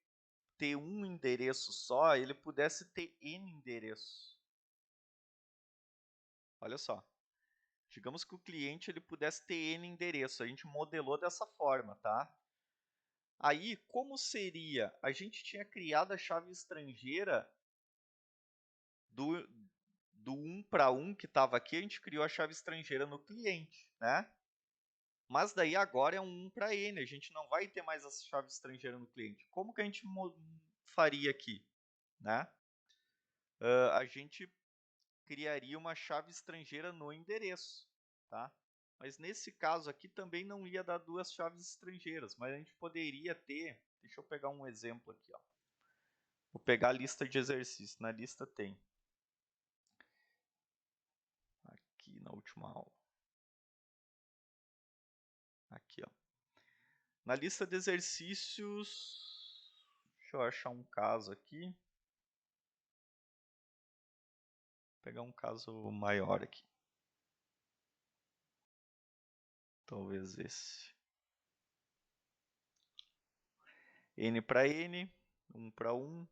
ter um endereço só, ele pudesse ter N endereços. Olha só. Digamos que o cliente ele pudesse ter N endereços. A gente modelou dessa forma, tá? Aí, como seria? A gente tinha criado a chave estrangeira do 1 para 1 que estava aqui, a gente criou a chave estrangeira no cliente, né? Mas daí agora é um 1 para N, a gente não vai ter mais essa chave estrangeira no cliente. Como que a gente faria aqui? Né? A gente criaria uma chave estrangeira no endereço, tá? Mas nesse caso aqui também não ia dar duas chaves estrangeiras, mas a gente poderia ter, deixa eu pegar um exemplo aqui, ó. Vou pegar a lista de exercícios, na lista tem. Aqui na última aula. Aqui, ó. Na lista de exercícios, deixa eu achar um caso aqui. Vou pegar um caso maior aqui. Talvez esse. N para N, 1 para 1,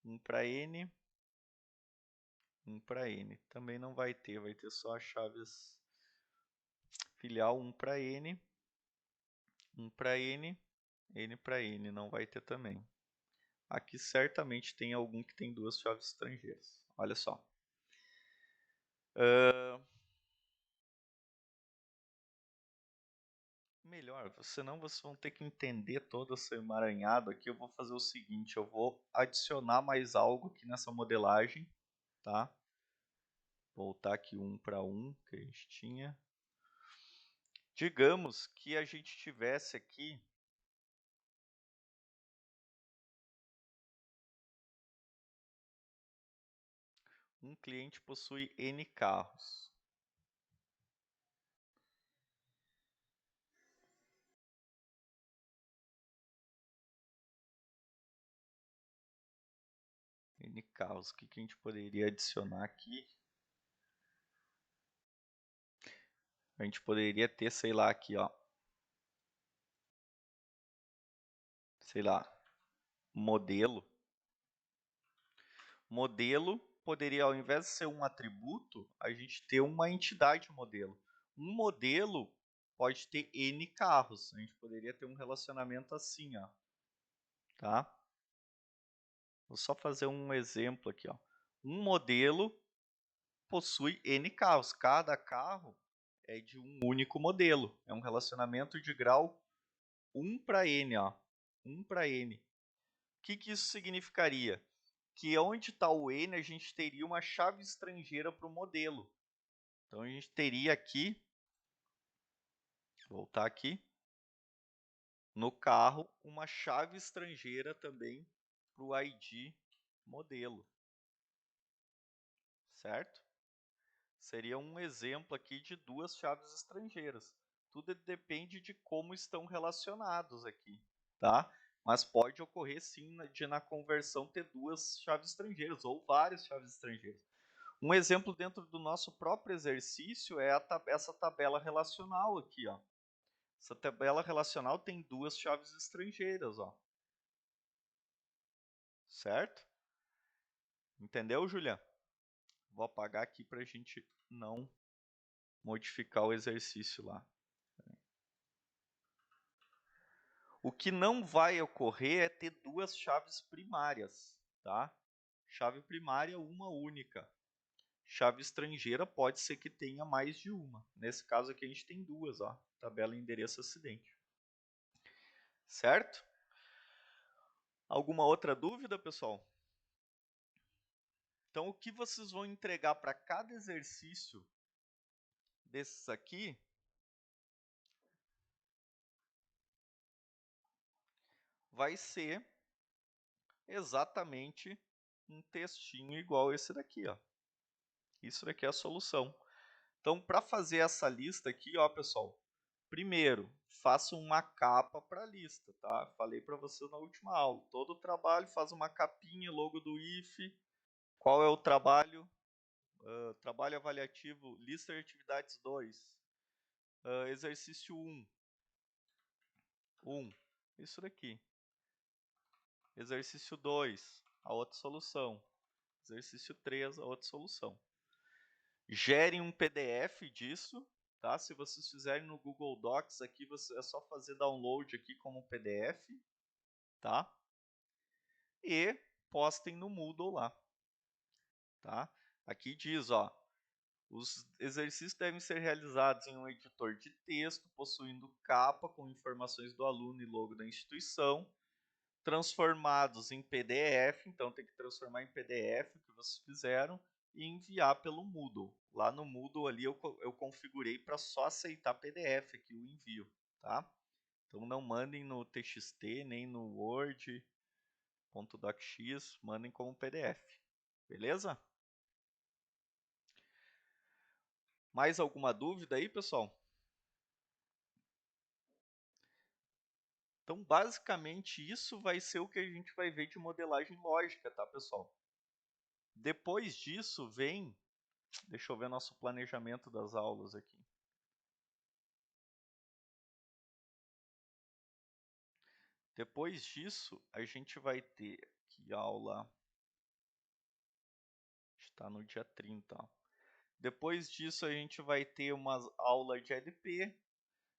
1 para N, 1 para N. Também não vai ter só as chaves filial 1 para N, 1 para N, N para N, não vai ter também. Aqui certamente tem algum que tem duas chaves estrangeiras. Olha só. Melhor, senão vocês vão ter que entender todo esse emaranhado aqui. Eu vou fazer o seguinte, eu vou adicionar mais algo aqui nessa modelagem, tá? Voltar aqui 1 para 1 que a gente tinha. Digamos que a gente tivesse aqui Um cliente possui N carros. N carros. O que a gente poderia adicionar aqui? A gente poderia ter, sei lá, aqui, ó. Sei lá, modelo. Modelo poderia, ao invés de ser um atributo, a gente ter uma entidade modelo. Um modelo pode ter N carros. A gente poderia ter um relacionamento assim, ó. Tá? Vou só fazer um exemplo aqui, ó. Um modelo possui N carros. Cada carro é de um único modelo. É um relacionamento de grau 1 para N, ó. 1 para N. O que isso significaria? Que onde está o N, a gente teria uma chave estrangeira para o modelo. Então, a gente teria aqui, voltar aqui, no carro, uma chave estrangeira também para o ID modelo. Certo? Seria um exemplo aqui de duas chaves estrangeiras. Tudo depende de como estão relacionados aqui, tá? Mas pode ocorrer sim de na conversão ter duas chaves estrangeiras ou várias chaves estrangeiras. Um exemplo dentro do nosso próprio exercício é essa tabela relacional aqui, ó. Essa tabela relacional tem duas chaves estrangeiras, ó. Certo? Entendeu, Julian? Vou apagar aqui para a gente não modificar o exercício lá. O que não vai ocorrer é ter duas chaves primárias, tá? Chave primária, uma única. Chave estrangeira pode ser que tenha mais de uma. Nesse caso aqui a gente tem duas, ó. Tabela endereço acidente. Certo? Alguma outra dúvida, pessoal? Então, o que vocês vão entregar para cada exercício desses aqui vai ser exatamente um textinho igual esse daqui, ó. Isso daqui é a solução. Então, para fazer essa lista aqui, ó, pessoal, primeiro, faça uma capa para a lista, tá? Falei para você na última aula. Todo trabalho faz uma capinha, logo do IF. Qual é o trabalho? Trabalho avaliativo, lista de atividades 2. Exercício 1. 1. Isso daqui. Exercício 2, a outra solução. Exercício 3, a outra solução. Gerem um PDF disso, tá? Se vocês fizerem no Google Docs aqui, é só fazer download aqui como PDF, tá? E postem no Moodle lá, tá? Aqui diz, ó, os exercícios devem ser realizados em um editor de texto, possuindo capa com informações do aluno e logo da instituição, transformados em PDF, então tem que transformar em PDF o que vocês fizeram e enviar pelo Moodle. Lá no Moodle ali eu configurei para só aceitar PDF aqui o envio, tá? Então não mandem no TXT nem no Word, .docx, mandem como PDF, beleza? Mais alguma dúvida aí, pessoal? Então, basicamente, isso vai ser o que a gente vai ver de modelagem lógica, tá, pessoal? Depois disso, vem... Deixa eu ver nosso planejamento das aulas aqui. Depois disso, a gente vai ter aqui aula... Está no dia 30. Ó. Depois disso, a gente vai ter uma aula de LP.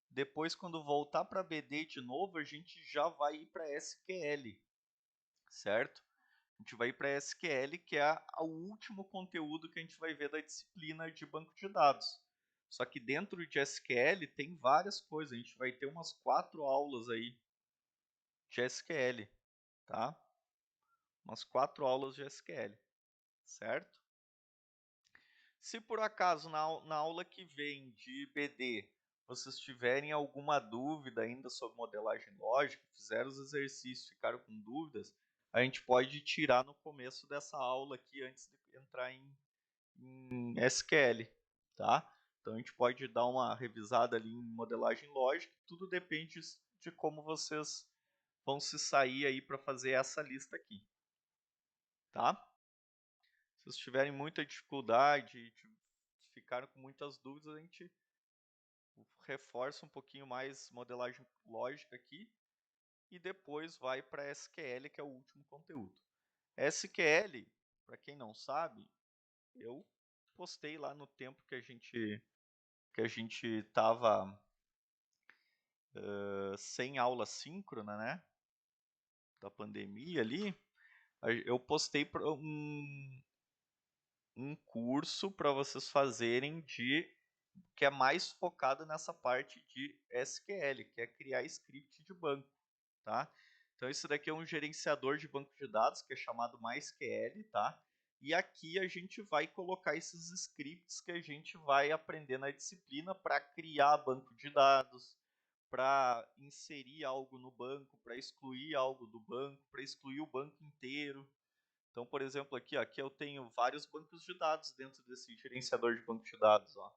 Depois, quando voltar para BD de novo, a gente já vai ir para SQL, certo? A gente vai ir para SQL, que é o último conteúdo que a gente vai ver da disciplina de banco de dados. Só que dentro de SQL tem várias coisas. A gente vai ter umas 4 aulas aí de SQL, tá? Umas 4 aulas de SQL, certo? Se por acaso na aula que vem de BD vocês tiverem alguma dúvida ainda sobre modelagem lógica, fizeram os exercícios, ficaram com dúvidas, a gente pode tirar no começo dessa aula aqui antes de entrar em em SQL, tá? Então a gente pode dar uma revisada ali em modelagem lógica, tudo depende de como vocês vão se sair aí para fazer essa lista aqui, tá? Se vocês tiverem muita dificuldade, ficaram com muitas dúvidas, a gente reforça um pouquinho mais modelagem lógica aqui e depois vai para SQL, que é o último conteúdo. SQL, para quem não sabe, eu postei lá no tempo que a gente estava sem aula síncrona, né? Da pandemia ali, eu postei um curso para vocês fazerem que é mais focado nessa parte de SQL, que é criar script de banco, tá? Então isso daqui é um gerenciador de banco de dados que é chamado MySQL, tá? E aqui a gente vai colocar esses scripts que a gente vai aprender na disciplina para criar banco de dados, para inserir algo no banco, para excluir algo do banco, para excluir o banco inteiro. Então, por exemplo, aqui eu tenho vários bancos de dados dentro desse gerenciador de banco de dados, ó.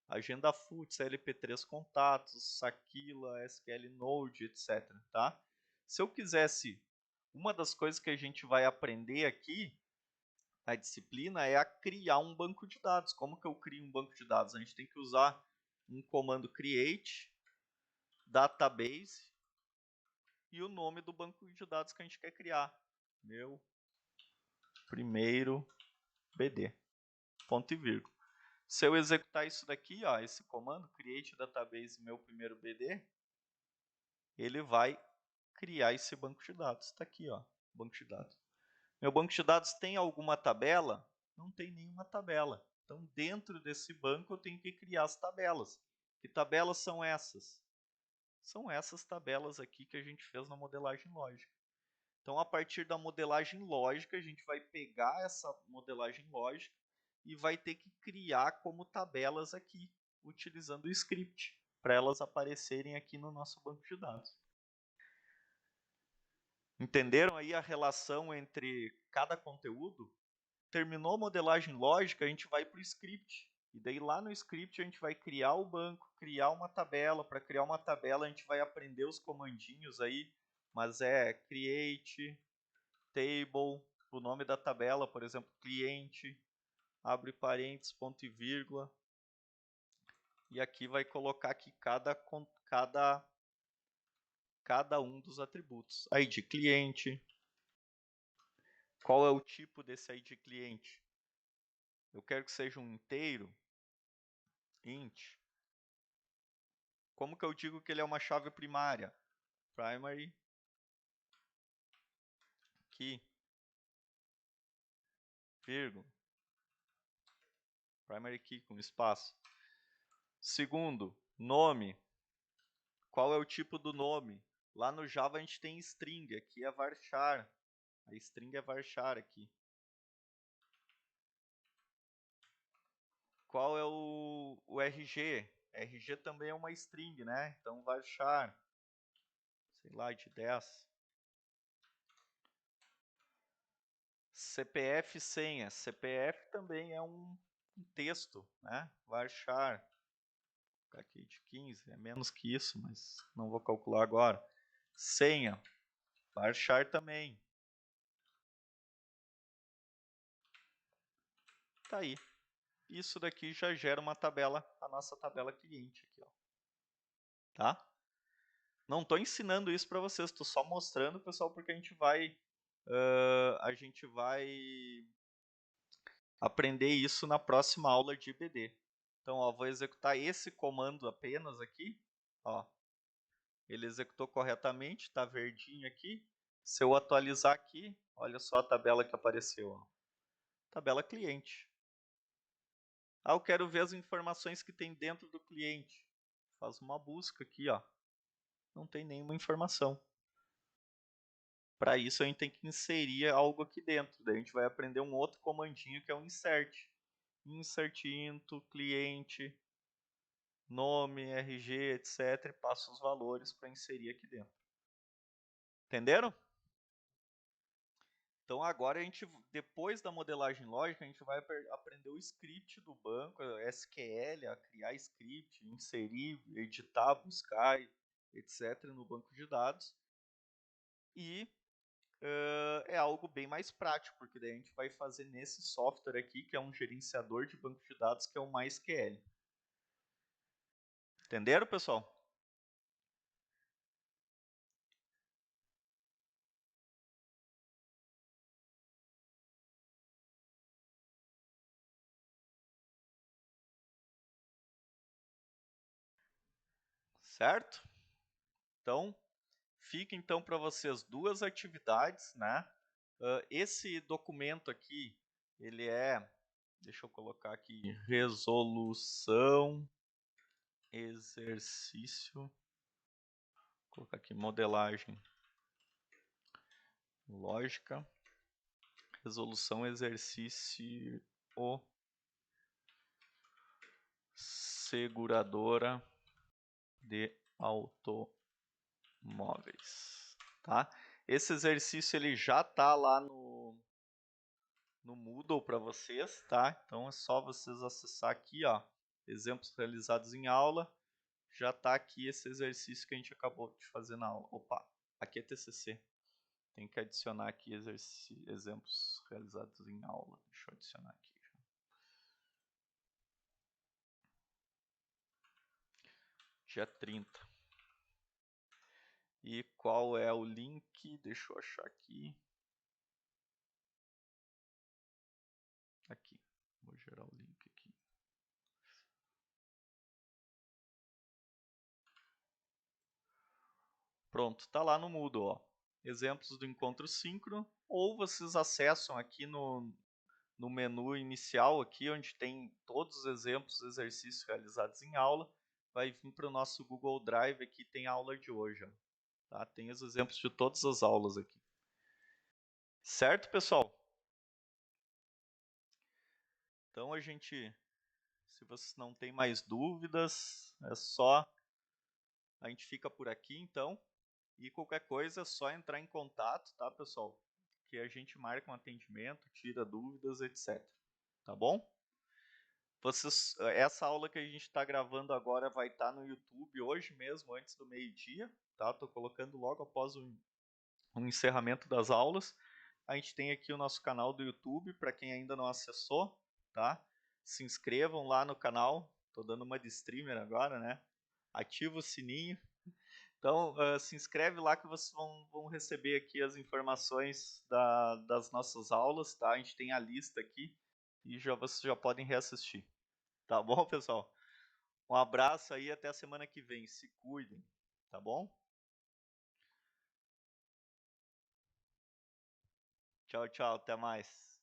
Agenda Foods, LP3 Contatos, Saquila, SQL Node, etc. Tá? Se eu quisesse, uma das coisas que a gente vai aprender aqui na disciplina é a criar um banco de dados. Como que eu crio um banco de dados? A gente tem que usar um comando create, database e o nome do banco de dados que a gente quer criar. Meu primeiro BD. Ponto e vírgula. Se eu executar isso daqui, ó, esse comando, create database meu primeiro BD, ele vai criar esse banco de dados. Está aqui, ó, banco de dados. Meu banco de dados tem alguma tabela? Não tem nenhuma tabela. Então, dentro desse banco, eu tenho que criar as tabelas. Que tabelas são essas? São essas tabelas aqui que a gente fez na modelagem lógica. Então, a partir da modelagem lógica, a gente vai pegar essa modelagem lógica e vai ter que criar como tabelas aqui, utilizando o script, para elas aparecerem aqui no nosso banco de dados. Entenderam aí a relação entre cada conteúdo? Terminou a modelagem lógica, a gente vai para o script. E daí lá no script a gente vai criar o banco, criar uma tabela. Para criar uma tabela a gente vai aprender os comandinhos aí, mas é create, table, o nome da tabela, por exemplo, cliente, abre parênteses, ponto e vírgula. E aqui vai colocar aqui cada um dos atributos. ID cliente. Qual é o tipo desse ID cliente? Eu quero que seja um inteiro, int. Como que eu digo que ele é uma chave primária? Primary key, vírgula. Primary key com espaço. Segundo, nome. Qual é o tipo do nome? Lá no Java a gente tem string, aqui é varchar. A string é varchar aqui. Qual é o RG? RG também é uma string, né? Então varchar, sei lá, de 10. CPF senha. CPF também é um texto, né? Varchar. Vou colocar aqui de 15, é menos que isso, mas não vou calcular agora. Senha. Varchar também. Tá aí. Isso daqui já gera uma tabela, a nossa tabela cliente aqui, ó. Tá? Não estou ensinando isso para vocês, estou só mostrando, pessoal, porque a gente vai aprender isso na próxima aula de IBD. Então, ó, vou executar esse comando apenas aqui. Ó. Ele executou corretamente, está verdinho aqui. Se eu atualizar aqui, olha só a tabela que apareceu. Ó. Tabela cliente. Ah, eu quero ver as informações que tem dentro do cliente. Faz uma busca aqui, ó. Não tem nenhuma informação. Para isso a gente tem que inserir algo aqui dentro. Daí a gente vai aprender um outro comandinho que é o insert. Insert into cliente, nome, RG, etc. E passo os valores para inserir aqui dentro. Entenderam? Então agora a gente, depois da modelagem lógica, a gente vai aprender o script do banco, SQL, a criar script, inserir, editar, buscar, etc. no banco de dados. E é algo bem mais prático, porque daí a gente vai fazer nesse software aqui, que é um gerenciador de banco de dados, que é o MySQL. Entenderam, pessoal? Certo? Então, fica então para vocês duas atividades, né? Esse documento aqui, ele é, deixa eu colocar aqui, resolução, exercício, vou colocar aqui modelagem lógica, resolução, exercício, seguradora de automóveis, tá? Esse exercício ele já tá lá no Moodle para vocês, tá? Então é só vocês acessar aqui, ó, exemplos realizados em aula. Já tá aqui esse exercício que a gente acabou de fazer na aula. Opa, aqui é TCC. Tem que adicionar aqui exemplos realizados em aula. Deixa eu adicionar aqui. Dia 30. E qual é o link? Deixa eu achar aqui. Aqui. Vou gerar o link aqui. Pronto, tá lá no Moodle, ó. Exemplos do encontro síncrono. Ou vocês acessam aqui no menu inicial, aqui onde tem todos os exemplos, exercícios realizados em aula. Vai vir para o nosso Google Drive, aqui tem a aula de hoje, ó. Tá? Tem os exemplos de todas as aulas aqui. Certo, pessoal? Então a gente, se vocês não têm mais dúvidas, é só a gente fica por aqui, então. E qualquer coisa é só entrar em contato, tá, pessoal? Que a gente marca um atendimento, tira dúvidas, etc. Tá bom? Essa aula que a gente está gravando agora vai estar no YouTube hoje mesmo, antes do meio-dia, tá? Estou colocando logo após o encerramento das aulas. A gente tem aqui o nosso canal do YouTube, para quem ainda não acessou, tá? Se inscrevam lá no canal. Estou dando uma de streamer agora, né? Ativa o sininho. Então, se inscreve lá que vocês vão receber aqui as informações das nossas aulas, tá? A gente tem a lista aqui e vocês já podem reassistir. Tá bom, pessoal? Um abraço aí, até a semana que vem. Se cuidem, tá bom? Tchau, tchau, até mais.